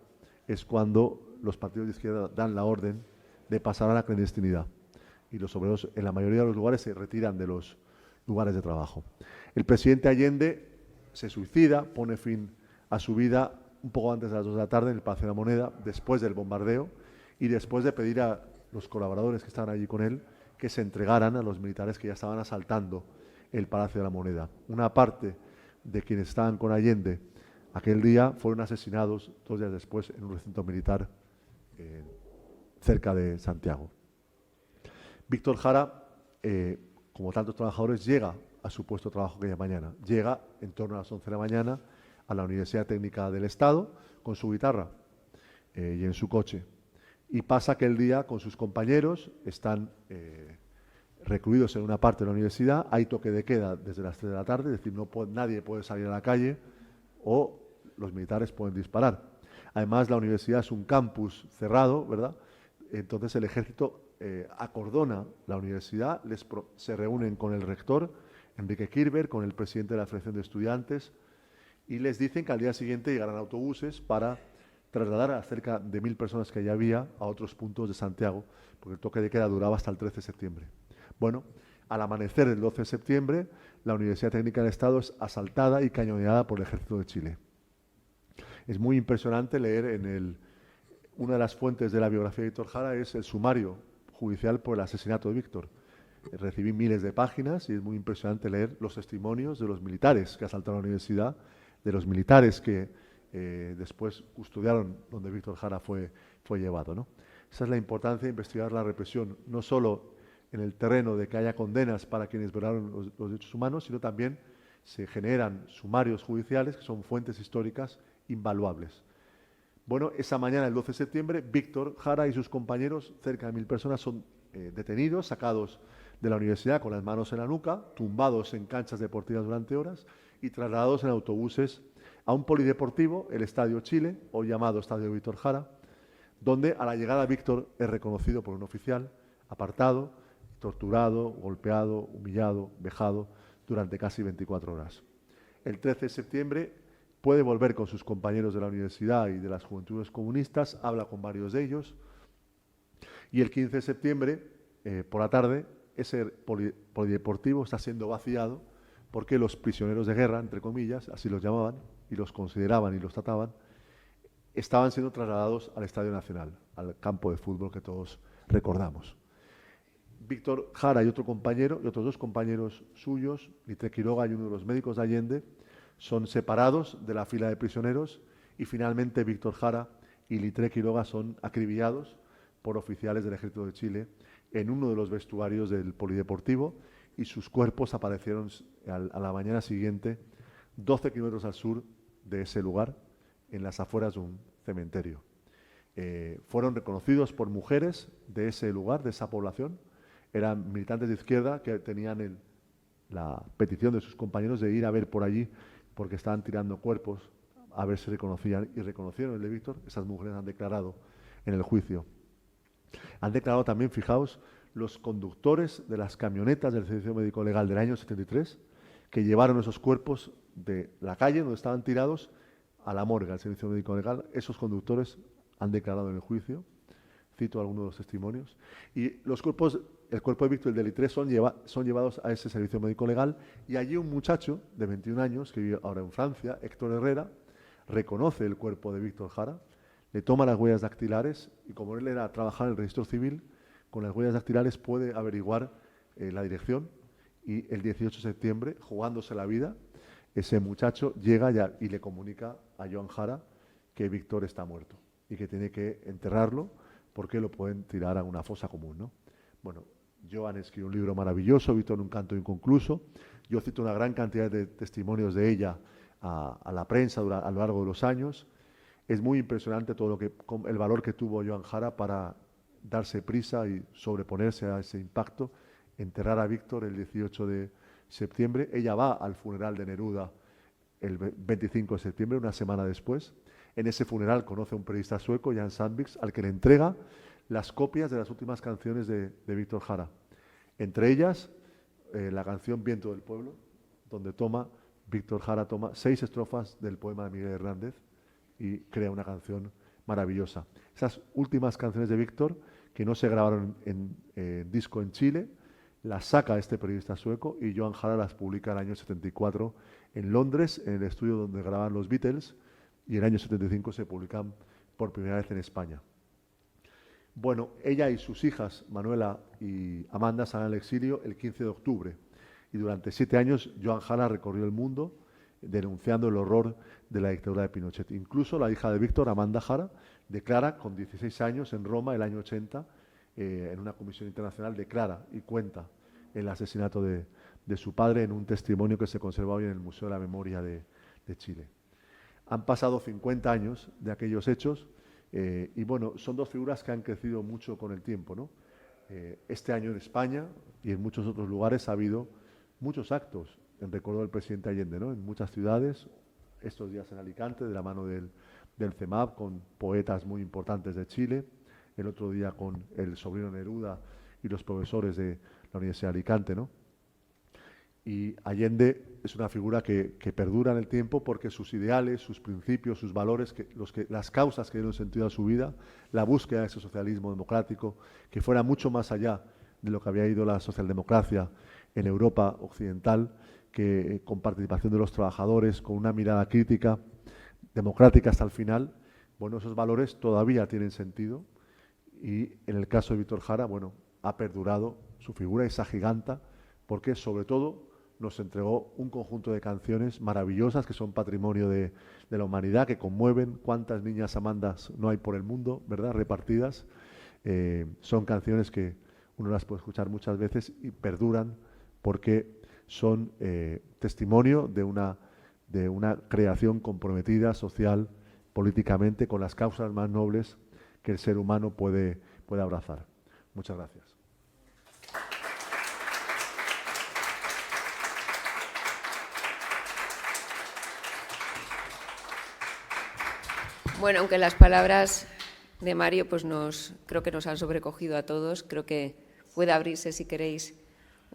es cuando los partidos de izquierda dan la orden de pasar a la clandestinidad y los obreros en la mayoría de los lugares se retiran de los lugares de trabajo. El presidente Allende se suicida, pone fin a su vida un poco antes de las 2 de la tarde en el Palacio de la Moneda, después del bombardeo y después de pedir a los colaboradores que estaban allí con él que se entregaran a los militares que ya estaban asaltando el Palacio de la Moneda. Una parte de quienes estaban con Allende Aquel día fueron asesinados 2 días después en un recinto militar cerca de Santiago. Víctor Jara, como tantos trabajadores, llega a su puesto de trabajo aquella mañana. Llega en torno a las 11 de la mañana a la Universidad Técnica del Estado con su guitarra y en su coche. Y pasa aquel día con sus compañeros, están recluidos en una parte de la universidad, hay toque de queda desde las 3 de la tarde, es decir, nadie puede salir a la calle o los militares pueden disparar. Además, la universidad es un campus cerrado, ¿verdad? Entonces el ejército acordona la universidad, se reúnen con el rector, Enrique Kirber, con el presidente de la Federación de Estudiantes, y les dicen que al día siguiente llegarán autobuses para trasladar a cerca de 1000 personas que ya había a otros puntos de Santiago, porque el toque de queda duraba hasta el 13 de septiembre. Bueno, al amanecer del 12 de septiembre, la Universidad Técnica del Estado es asaltada y cañoneada por el Ejército de Chile. Es muy impresionante leer una de las fuentes de la biografía de Víctor Jara es el sumario judicial por el asesinato de Víctor. Recibí miles de páginas y es muy impresionante leer los testimonios de los militares que asaltaron la universidad, de los militares que después custodiaron donde Víctor Jara fue llevado, ¿no? Esa es la importancia de investigar la represión, no solo en el terreno de que haya condenas para quienes violaron los derechos humanos, sino también se generan sumarios judiciales que son fuentes históricas invaluables. Bueno, esa mañana, el 12 de septiembre, Víctor Jara y sus compañeros, cerca de 1000 personas, son detenidos, sacados de la universidad con las manos en la nuca, tumbados en canchas deportivas durante horas y trasladados en autobuses a un polideportivo, el Estadio Chile, o llamado Estadio Víctor Jara, donde a la llegada Víctor es reconocido por un oficial, apartado, torturado, golpeado, humillado, vejado durante casi 24 horas. El 13 de septiembre puede volver con sus compañeros de la universidad y de las juventudes comunistas, habla con varios de ellos, y el 15 de septiembre, por la tarde, ese polideportivo está siendo vaciado porque los prisioneros de guerra, entre comillas, así los llamaban, y los consideraban y los trataban, estaban siendo trasladados al Estadio Nacional, al campo de fútbol que todos recordamos. Víctor Jara y otro compañero, y otros 2 compañeros suyos, Litre Quiroga y uno de los médicos de Allende, son separados de la fila de prisioneros y finalmente Víctor Jara y Litre Quiroga son acribillados por oficiales del Ejército de Chile en uno de los vestuarios del polideportivo y sus cuerpos aparecieron a la mañana siguiente 12 kilómetros al sur de ese lugar, en las afueras de un cementerio. Fueron reconocidos por mujeres de ese lugar, de esa población. Eran militantes de izquierda que tenían la petición de sus compañeros de ir a ver por allí porque estaban tirando cuerpos a ver si reconocían, y reconocieron el de Víctor. Esas mujeres han declarado en el juicio. Han declarado también, fijaos, los conductores de las camionetas del Servicio Médico Legal del año 73 que llevaron esos cuerpos de la calle donde estaban tirados a la morgue, al Servicio Médico Legal. Esos conductores han declarado en el juicio. Cito algunos de los testimonios. Y los cuerpos, el cuerpo de Víctor y el de Litre son llevados a ese Servicio Médico Legal, y allí un muchacho de 21 años que vive ahora en Francia, Héctor Herrera, reconoce el cuerpo de Víctor Jara, le toma las huellas dactilares y como él era a trabajar en el registro civil, con las huellas dactilares puede averiguar la dirección, y el 18 de septiembre, jugándose la vida, ese muchacho llega y le comunica a Joan Jara que Víctor está muerto y que tiene que enterrarlo porque lo pueden tirar a una fosa común, ¿no? Bueno, Joan escribió un libro maravilloso, Víctor en un canto inconcluso. Yo cito una gran cantidad de testimonios de ella a la prensa a lo largo de los años. Es muy impresionante el valor que tuvo Joan Jara para darse prisa y sobreponerse a ese impacto, enterrar a Víctor el 18 de septiembre. Ella va al funeral de Neruda el 25 de septiembre, una semana después. En ese funeral conoce a un periodista sueco, Jan Sandviks, al que le entrega las copias de las últimas canciones de Víctor Jara. Entre ellas, la canción Viento del Pueblo, donde Víctor Jara toma 6 estrofas del poema de Miguel Hernández y crea una canción maravillosa. Esas últimas canciones de Víctor, que no se grabaron en disco en Chile, las saca este periodista sueco y Joan Jara las publica en el año 74 en Londres, en el estudio donde graban los Beatles, y en el año 75 se publican por primera vez en España. Bueno, ella y sus hijas, Manuela y Amanda, salen al exilio el 15 de octubre y durante 7 años Joan Jara recorrió el mundo denunciando el horror de la dictadura de Pinochet. Incluso la hija de Víctor, Amanda Jara, declara con 16 años en Roma, el año 80, en una comisión internacional, declara y cuenta el asesinato de su padre en un testimonio que se conserva hoy en el Museo de la Memoria de Chile. Han pasado 50 años de aquellos hechos y bueno, son dos figuras que han crecido mucho con el tiempo, ¿no? Este año en España y en muchos otros lugares ha habido muchos actos en recuerdo del presidente Allende, ¿no? En muchas ciudades, estos días en Alicante, de la mano del CEMAP, con poetas muy importantes de Chile, el otro día con el sobrino Neruda y los profesores de la Universidad de Alicante, ¿no? Y Allende es una figura que perdura en el tiempo porque sus ideales, sus principios, sus valores, las causas que dieron sentido a su vida, la búsqueda de ese socialismo democrático, que fuera mucho más allá de lo que había ido la socialdemocracia en Europa occidental, que con participación de los trabajadores, con una mirada crítica, democrática hasta el final, bueno, esos valores todavía tienen sentido y en el caso de Víctor Jara, bueno, ha perdurado su figura, esa giganta, porque sobre todo nos entregó un conjunto de canciones maravillosas que son patrimonio de la humanidad, que conmueven. ¿Cuántas niñas Amandas no hay por el mundo, verdad? Repartidas. Son canciones que uno las puede escuchar muchas veces y perduran porque son testimonio de una creación comprometida social, políticamente, con las causas más nobles que el ser humano puede abrazar. Muchas gracias. Bueno, aunque las palabras de Mario pues creo que nos han sobrecogido a todos, creo que puede abrirse, si queréis,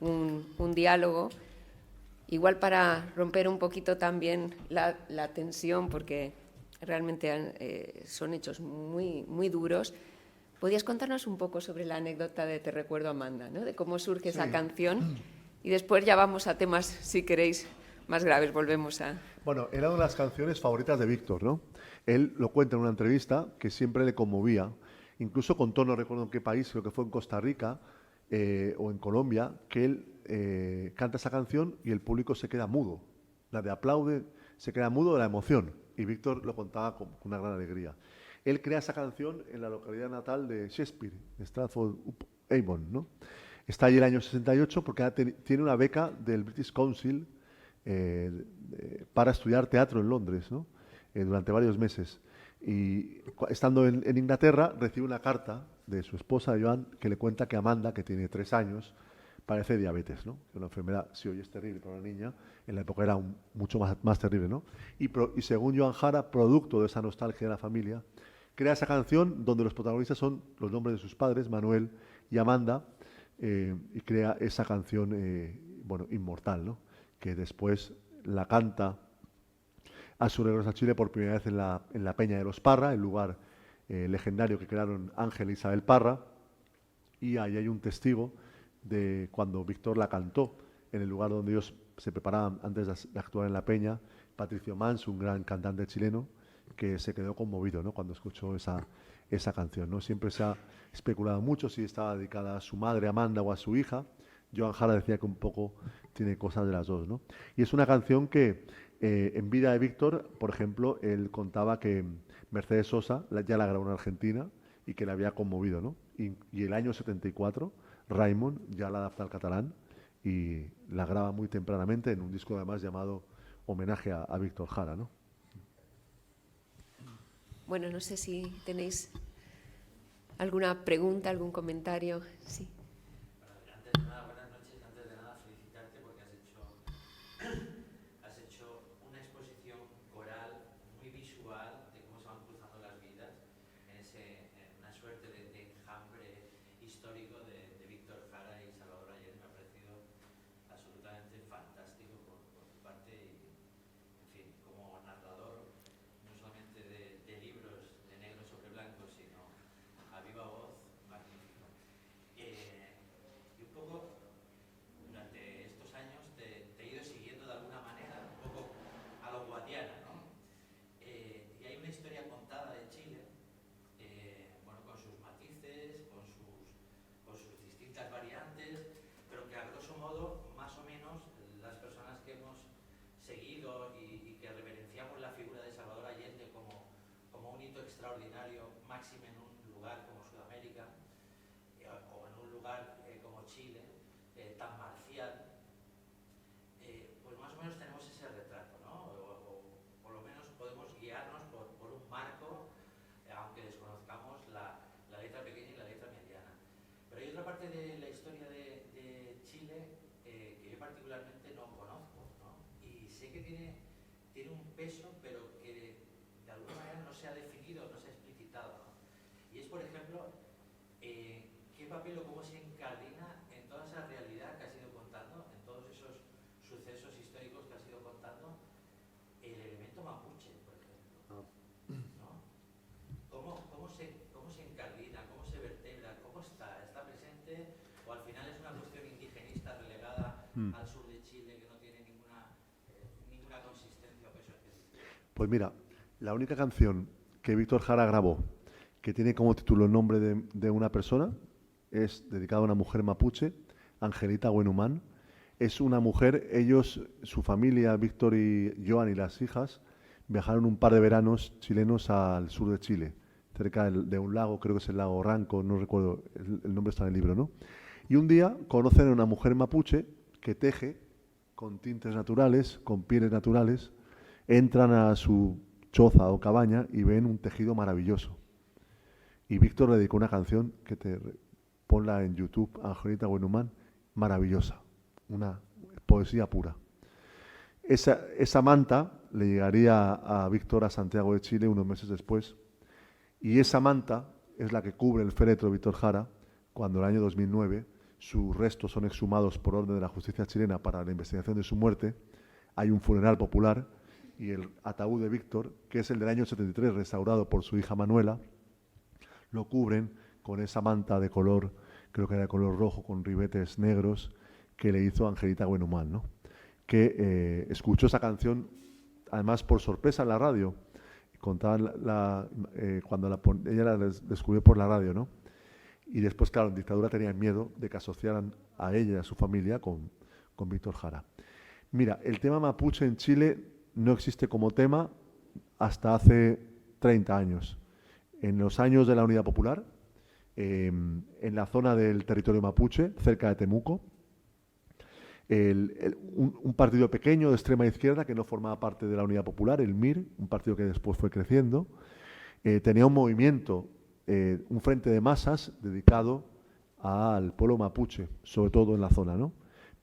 un diálogo, igual para romper un poquito también la tensión, porque realmente son hechos muy, muy duros. ¿Podrías contarnos un poco sobre la anécdota de Te recuerdo, Amanda, ¿no? De cómo surge esa canción? Y después ya vamos a temas, si queréis, más graves, volvemos a... Bueno, era una de las canciones favoritas de Víctor, ¿no? Él lo cuenta en una entrevista que siempre le conmovía, incluso contó, no recuerdo en qué país, creo que fue en Costa Rica o en Colombia, que él canta esa canción y el público se queda mudo. La de aplaude se queda mudo de la emoción y Víctor lo contaba con una gran alegría. Él crea esa canción en la localidad natal de Shakespeare, Stratford-upon-Avon, ¿no? Está allí el año 68 porque tiene una beca del British Council para estudiar teatro en Londres, ¿no? Durante varios meses. Y estando en Inglaterra, recibe una carta de su esposa, Joan, que le cuenta que Amanda, que tiene 3 años, padece diabetes, ¿no? Una enfermedad, si hoy es terrible para una niña, en la época era mucho más terrible, ¿no? Y según Joan Jara, producto de esa nostalgia de la familia, crea esa canción donde los protagonistas son los nombres de sus padres, Manuel y Amanda, y crea esa canción, bueno, inmortal, ¿no? Que después la canta a su regreso a Chile por primera vez en la Peña de los Parra, el lugar legendario que crearon Ángel e Isabel Parra, y ahí hay un testigo de cuando Víctor la cantó en el lugar donde ellos se preparaban antes de actuar en la Peña, Patricio Mans, un gran cantante chileno, que se quedó conmovido, ¿no? Cuando escuchó esa canción, ¿no? Siempre se ha especulado mucho si estaba dedicada a su madre Amanda o a su hija. Joan Jara decía que un poco tiene cosas de las dos, ¿no? Y es una canción que en vida de Víctor, por ejemplo, él contaba que Mercedes Sosa ya la grabó en Argentina y que le había conmovido, ¿no? Y el año 74, Raimon ya la adapta al catalán y la graba muy tempranamente en un disco además llamado Homenaje a Víctor Jara, ¿no? Bueno, no sé si tenéis alguna pregunta, algún comentario. Sí. Antes de nada, buenas noches. Antes de nada, felicitarte porque has hecho una exposición coral muy visual de cómo se van cruzando las vidas en una suerte de enjambre histórico de Víctor Jara y Salvador Allende. Me ha parecido absolutamente fantástico por tu parte y, en fin, como narrador, no solamente de libros de negro sobre blanco, sino a viva voz, magnífico. Y un poco, durante estos años, te he ido siguiendo de alguna manera, un poco a lo guadiana, ¿no? Y hay una historia contada de Chile, bueno, con sus matices, con sus extraordinario, máxime en un lugar como Sudamérica o en un lugar como Chile, tan marcial. Pues más o menos tenemos ese retrato, ¿no? O por lo menos podemos guiarnos por un marco, aunque desconozcamos la letra pequeña y la letra mediana. Pero hay otra parte de la historia de Chile que yo particularmente no conozco, ¿no? Y sé que tiene un peso, pero que de alguna manera no se ha definido, no se ha explicitado, ¿no? Y es, por ejemplo, qué papel o cómo se incardina en toda esa realidad que has ido contando, en todos esos sucesos históricos que has ido contando, el elemento mapuche, por ejemplo, ¿no? ¿Cómo se incardina, cómo se vertebra, cómo está presente, o al final es una cuestión indigenista relegada al sur de Chile que no tiene ninguna consistencia o peso específico? Pues mira, la única canción que Víctor Jara grabó que tiene como título el nombre de una persona es dedicada a una mujer mapuche, Angelita Buenhumán. Es una mujer, ellos, su familia, Víctor y Joan y las hijas, viajaron un par de veranos chilenos al sur de Chile, cerca de un lago, creo que es el lago Ranco, no recuerdo, el nombre está en el libro, ¿no? Y un día conocen a una mujer mapuche que teje con tintes naturales, con pieles naturales, entran a su choza o cabaña y ven un tejido maravilloso. Y Víctor le dedicó una canción que ponla en YouTube, Angelita Buenhumán, maravillosa, una poesía pura. Esa manta le llegaría a Víctor a Santiago de Chile unos meses después, y esa manta es la que cubre el féretro de Víctor Jara cuando en el año 2009 sus restos son exhumados por orden de la justicia chilena para la investigación de su muerte. Hay un funeral popular y el ataúd de Víctor, que es el del año 73, restaurado por su hija Manuela, lo cubren con esa manta de color, creo que era de color rojo, con ribetes negros, que le hizo Angelita Buenhumán, ¿no? Que escuchó esa canción, además por sorpresa en la radio, contaban cuando ella la descubrió por la radio, ¿no? Y después, claro, en dictadura tenían miedo de que asociaran a ella y a su familia con Víctor Jara. Mira, el tema mapuche en Chile no existe como tema hasta hace 30 años. En los años de la Unidad Popular, en la zona del territorio mapuche, cerca de Temuco, un partido pequeño de extrema izquierda que no formaba parte de la Unidad Popular, el MIR, un partido que después fue creciendo, tenía un movimiento, un frente de masas dedicado al pueblo mapuche, sobre todo en la zona, ¿no?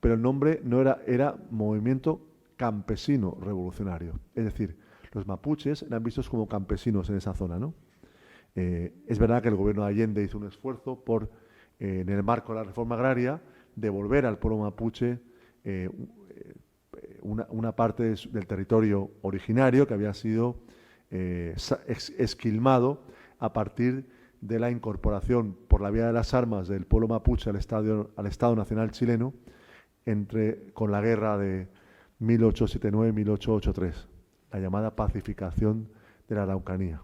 Pero el nombre no era Movimiento Campesino Revolucionario, es decir, los mapuches eran vistos como campesinos en esa zona, ¿no? Es verdad que el gobierno de Allende hizo un esfuerzo por, en el marco de la reforma agraria, devolver al pueblo mapuche una parte del territorio originario que había sido esquilmado a partir de la incorporación por la vía de las armas del pueblo mapuche al Estado Nacional chileno con la guerra de 1879-1883, la llamada pacificación de la Araucanía.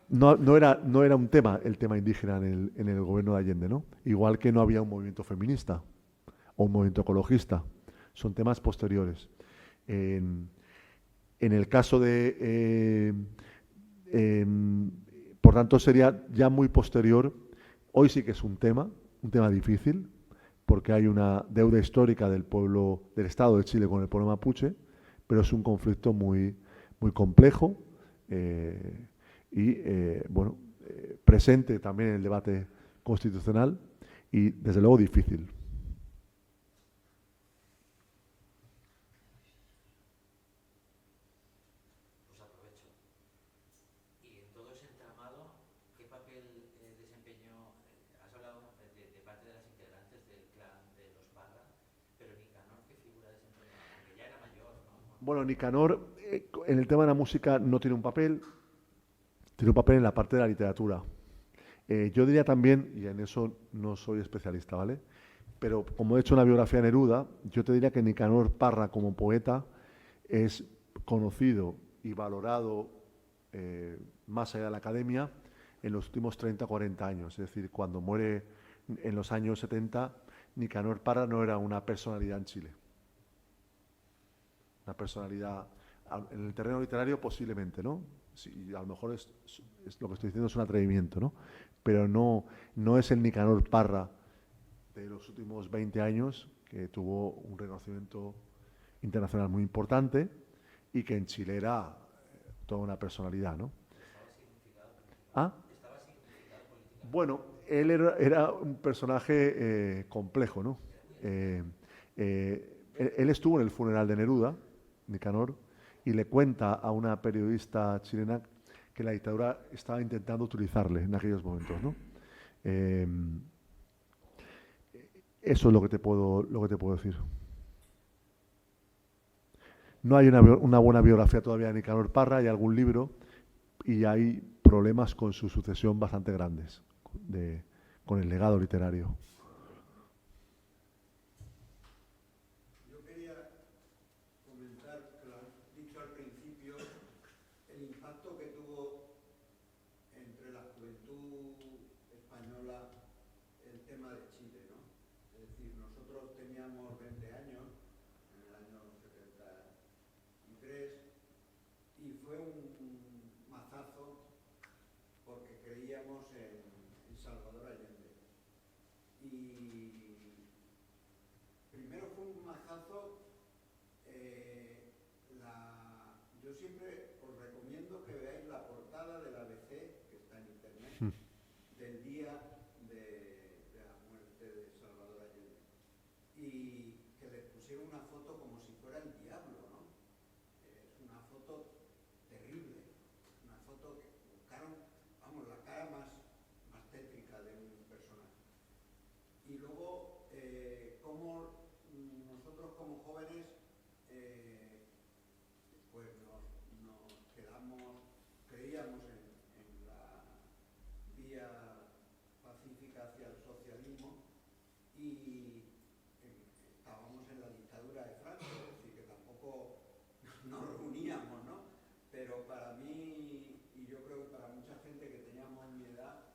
No era un tema, el tema indígena en el gobierno de Allende, ¿no? Igual que no había un movimiento feminista o un movimiento ecologista. Son temas posteriores. En el caso por tanto, sería ya muy posterior. Hoy sí que es un tema difícil, porque hay una deuda histórica del Estado de Chile con el pueblo mapuche, pero es un conflicto muy, muy complejo, presente también en el debate constitucional y, desde luego, difícil. Pues aprovecho. Y en todo ese entramado, ¿qué papel desempeñó? Has hablado de parte de las integrantes del clan de los Parra, pero Nicanor, ¿qué figura desempeñó? Porque ya era mayor, ¿no? Bueno, Nicanor, en el tema de la música no tiene un papel. Tiene un papel en la parte de la literatura. Yo diría también, y en eso no soy especialista, ¿vale? Pero como he hecho una biografía de Neruda, yo te diría que Nicanor Parra como poeta es conocido y valorado más allá de la academia en los últimos 30 o 40 años. Es decir, cuando muere en los años 70, Nicanor Parra no era una personalidad en Chile. Una personalidad En el terreno literario posiblemente, ¿no? Sí, a lo mejor lo que estoy diciendo es un atrevimiento, ¿no? Pero no es el Nicanor Parra de los últimos 20 años, que tuvo un reconocimiento internacional muy importante y que en Chile era toda una personalidad, ¿no? ¿Ah? Bueno, él era un personaje complejo, ¿no? Él estuvo en el funeral de Neruda, Nicanor, y le cuenta a una periodista chilena que la dictadura estaba intentando utilizarle en aquellos momentos, ¿no? Eh, Eso es lo que te puedo decir. No hay una buena biografía todavía de Nicanor Parra, hay algún libro y hay problemas con su sucesión bastante grandes con el legado literario. Yo quería comentar, que lo has dicho al principio, el impacto que tuvo entre la juventud española el tema de Chile, ¿no? Es decir, nosotros teníamos 20 años, en el año 73, y fue un mazazo porque creíamos en Salvador Allende. Y primero fue un mazazo. Yo siempre os recomiendo que veáis la portada del ABC, que está en internet, del día de la muerte de Salvador Allende. Y que les pusieron una foto como si fuera el diablo, ¿no? Es una foto terrible, una foto que buscaron, vamos, la cara más tétrica de un personaje. Y luego, cómo nosotros como jóvenes pues nos creíamos en la vía pacífica hacia el socialismo y estábamos en la dictadura de Franco, es decir, que tampoco nos reuníamos, ¿no? Pero para mí, y yo creo que para mucha gente que teníamos mi edad,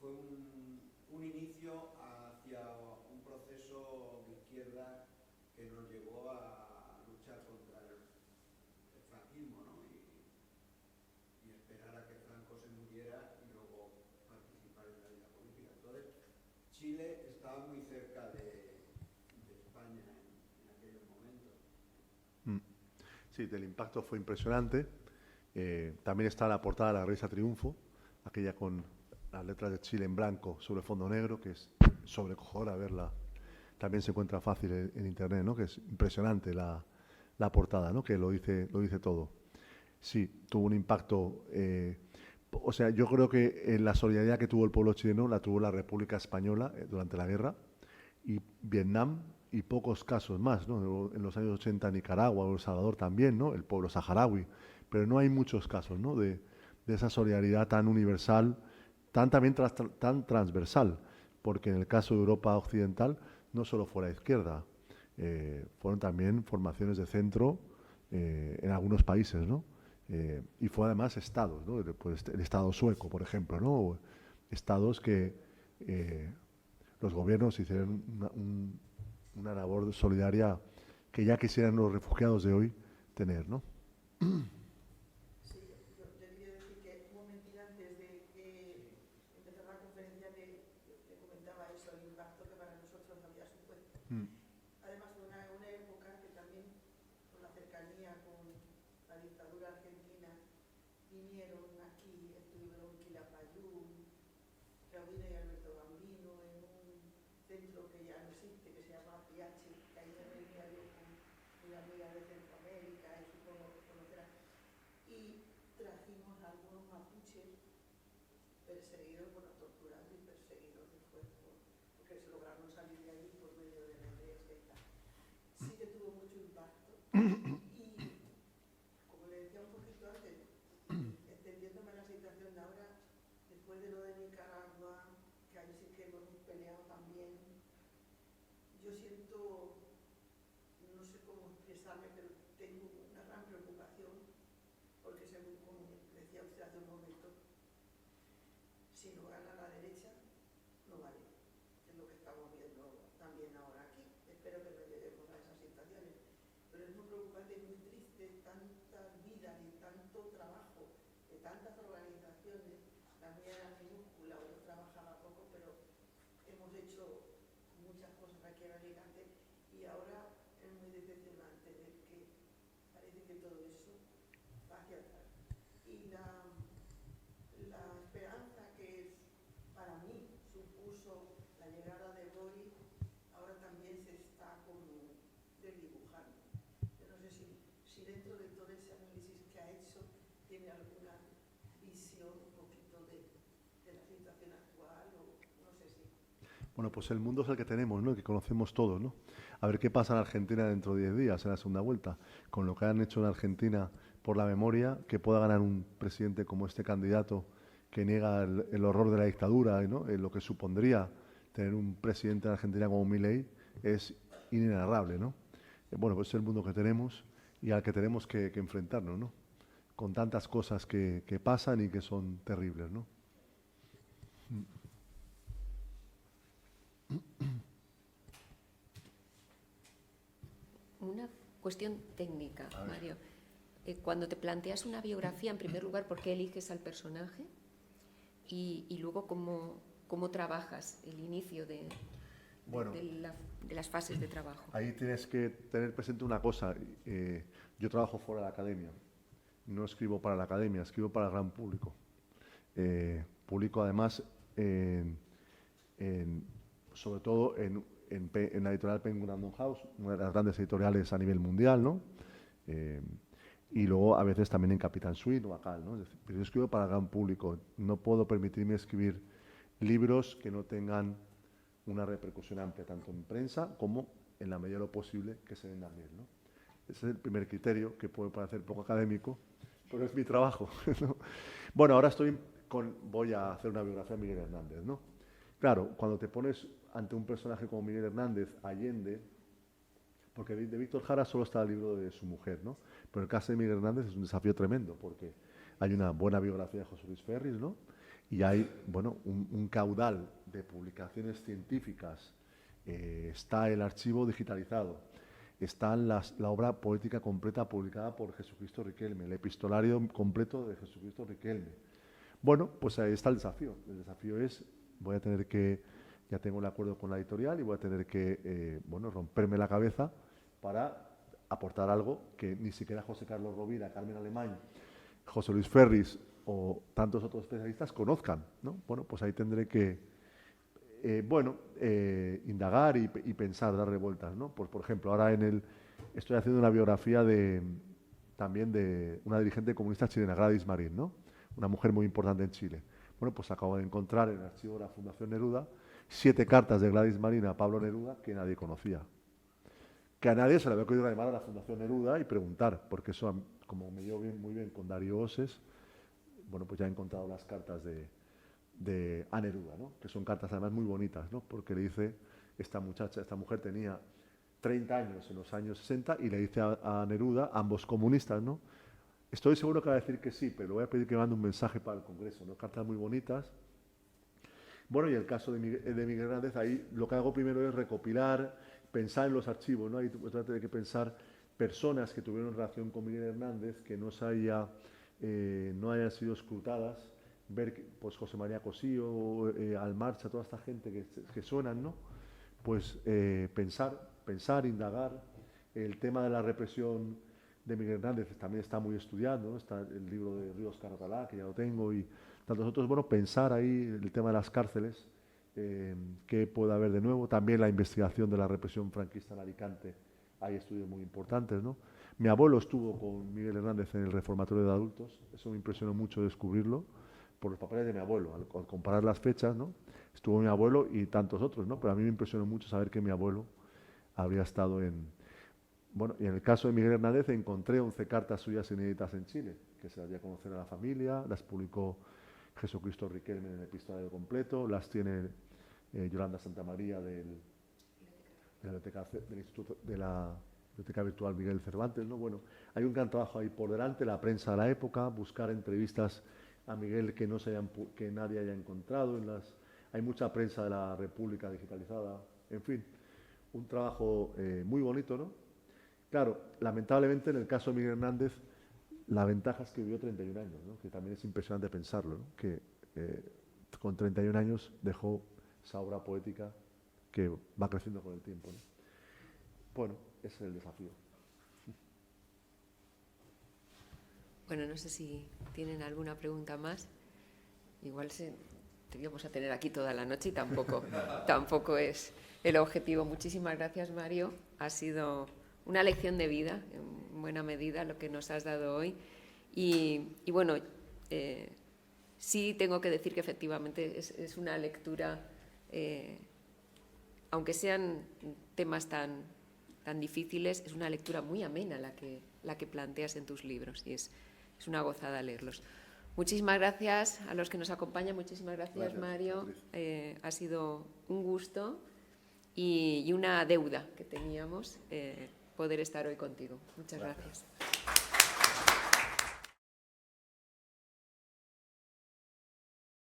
fue un inicio hacia un proceso de izquierda que nos llevó a luchar contra el franquismo, ¿no? Y esperar a que Franco se muriera y luego participar en la vida política. Entonces, Chile estaba muy cerca de España en aquellos momentos. Sí, el impacto fue impresionante. También está la portada de la revista Triunfo, aquella con las letras de Chile en blanco sobre fondo negro, que es sobrecogedora verla. También se encuentra fácil en internet, ¿no? Que es impresionante la portada, ¿no? Que lo dice todo. Sí, tuvo un impacto. O sea, yo creo que la solidaridad que tuvo el pueblo chileno la tuvo la República Española durante la guerra y Vietnam y pocos casos más, ¿no? En los años 80 Nicaragua o El Salvador también, ¿no? El pueblo saharaui. Pero no hay muchos casos, ¿no? De esa solidaridad tan universal, tan transversal, porque en el caso de Europa Occidental no solo fue la izquierda, fueron también formaciones de centro en algunos países, ¿no? Y fue además estados, ¿no? Pues el estado sueco, por ejemplo, ¿no? Estados que los gobiernos hicieron una labor solidaria que ya quisieran los refugiados de hoy tener, ¿no? Sí, yo quería decir que un momentito antes de empezar la conferencia te comentaba eso, el impacto que para nosotros había supuesto. Además, fue una época que también, con la cercanía con la dictadura argentina, vinieron aquí, estuvieron Quilapayún, Claudina y Alberto Gambino, en un centro que ya no existe, que se llama PH, que ahí me reunía yo con una amiga de Centroamérica, y supongo que conocerás. Y trajimos a algunos mapuches perseguidos, bueno, torturados y perseguidos después porque se lograron salir de allí por medio de la iglesia y tal. Sí que tuvo mucho impacto. Y como le decía un poquito antes, extendiéndome la situación de ahora, después de lo de Nicaragua, que ahí sí que hemos peleado también, yo siento, no sé cómo expresarme, pero tengo una gran preocupación porque, según como decía usted hace un momento, si no gana la derecha, no vale. Es lo que estamos viendo también ahora aquí. Espero que no lleguemos a esas situaciones. Pero es muy preocupante y muy triste tantas tantas organizaciones, la mía era minúscula, yo trabajaba poco, pero hemos hecho muchas cosas aquí en Alicante y ahora es muy decepcionante ver que parece que todo eso va hacia atrás. Y la esperanza que para mí supuso la llegada de Boris, ahora también se está como desdibujando. Yo no sé si dentro de todo ese análisis que ha hecho tiene alguna visión un poquito de la situación actual o no sé si. Bueno, pues el mundo es el que tenemos, ¿no? Que conocemos todos, ¿no? A ver qué pasa en Argentina dentro de 10 días, en la segunda vuelta. Con lo que han hecho en Argentina por la memoria, que pueda ganar un presidente como este candidato que niega el horror de la dictadura, ¿no? Lo que supondría tener un presidente en Argentina como Milei es inenarrable, ¿no? Bueno, pues es el mundo que tenemos y al que tenemos que enfrentarnos, ¿no? Con tantas cosas que pasan y que son terribles, ¿no? Una cuestión técnica, Mario. Cuando te planteas una biografía, en primer lugar, ¿por qué eliges al personaje? Y luego, ¿cómo trabajas el inicio de las fases de trabajo? Ahí tienes que tener presente una cosa. Yo trabajo fuera de la academia. No escribo para la academia, escribo para el gran público. Publico además, sobre todo en la editorial Penguin Random House, una de las grandes editoriales a nivel mundial, ¿no? Y luego a veces también en Capitán Suite o Acal, ¿no? Es decir, pero yo escribo para el gran público. No puedo permitirme escribir libros que no tengan una repercusión amplia, tanto en prensa como en la medida de lo posible que se vendan bien, ¿no? Ese es el primer criterio, que puede parecer poco académico, pero es mi trabajo, ¿no? Bueno, ahora voy a hacer una biografía de Miguel Hernández, ¿no? Claro, cuando te pones ante un personaje como Miguel Hernández, Allende, porque de Víctor Jara solo está el libro de su mujer, ¿no? Pero el caso de Miguel Hernández es un desafío tremendo, porque hay una buena biografía de José Luis Ferris, ¿no? Y hay, bueno, un caudal de publicaciones científicas, está el archivo digitalizado, está la obra poética completa publicada por Jesucristo Riquelme, el epistolario completo de Jesucristo Riquelme. Bueno, pues ahí está el desafío. El desafío es, ya tengo el acuerdo con la editorial y voy a tener que, bueno, romperme la cabeza para aportar algo que ni siquiera José Carlos Rovira, Carmen Alemany, José Luis Ferris o tantos otros especialistas conozcan, ¿no? Bueno, pues ahí tendré que, indagar y pensar, dar revueltas, ¿no? Pues, por ejemplo, ahora estoy haciendo una biografía también de una dirigente comunista chilena, Gladys Marín, ¿no? Una mujer muy importante en Chile. Bueno, pues acabo de encontrar en el archivo de la Fundación Neruda 7 cartas de Gladys Marín a Pablo Neruda que nadie conocía. Que a nadie se le había ocurrido llamar a la Fundación Neruda y preguntar, porque eso, como me llevo muy bien con Darío Oses, bueno, pues ya he encontrado las cartas a Neruda, ¿no? Que son cartas además muy bonitas, ¿no? Porque le dice, esta mujer tenía 30 años en los años 60 y le dice a Neruda, ambos comunistas, ¿no? Estoy seguro que va a decir que sí, pero le voy a pedir que mande un mensaje para el Congreso, ¿no? Cartas muy bonitas. Bueno, y el caso de Miguel Hernández, ahí lo que hago primero es recopilar, pensar en los archivos, ¿no? Ahí trate de que pensar personas que tuvieron relación con Miguel Hernández, que no hayan sido escrutadas, ver pues José María Cosío, Almarcha, toda esta gente que suenan, ¿no? Pues pensar, indagar. El tema de la represión de Miguel Hernández también está muy estudiado, ¿no? Está el libro de Ríos Carratalá, que ya lo tengo, y tantos otros. Bueno, pensar ahí el tema de las cárceles, qué puede haber de nuevo. También la investigación de la represión franquista en Alicante, hay estudios muy importantes, ¿no? Mi abuelo estuvo con Miguel Hernández en el reformatorio de adultos, eso me impresionó mucho descubrirlo, por los papeles de mi abuelo, al comparar las fechas, ¿no? Estuvo mi abuelo y tantos otros, ¿no? Pero a mí me impresionó mucho saber que mi abuelo habría estado Bueno, y en el caso de Miguel Hernández encontré 11 cartas suyas inéditas en Chile, que se las di a conocer a la familia, las publicó Jesucristo Riquelme en el epistolario completo, las tiene Yolanda Santamaría de la Biblioteca Virtual Miguel Cervantes, ¿no? Bueno, hay un gran trabajo ahí por delante, la prensa de la época, buscar entrevistas a Miguel que nadie haya encontrado, hay mucha prensa de la República digitalizada, en fin, un trabajo muy bonito, ¿no? Claro, lamentablemente en el caso de Miguel Hernández la ventaja es que vivió 31 años, ¿no? Que también es impresionante pensarlo, ¿no? Que con 31 años dejó esa obra poética que va creciendo con el tiempo, ¿no? Bueno, ese es el desafío. Bueno, no sé si tienen alguna pregunta más. Igual te íbamos a tener aquí toda la noche y tampoco es el objetivo. Muchísimas gracias, Mario. Ha sido una lección de vida, en buena medida, lo que nos has dado hoy. Y bueno, sí tengo que decir que efectivamente es una lectura, aunque sean temas tan difíciles, es una lectura muy amena la que planteas en tus libros, y es una gozada leerlos. Muchísimas gracias a los que nos acompañan, muchísimas gracias Mario. Ha sido un gusto y una deuda que teníamos poder estar hoy contigo. Muchas gracias.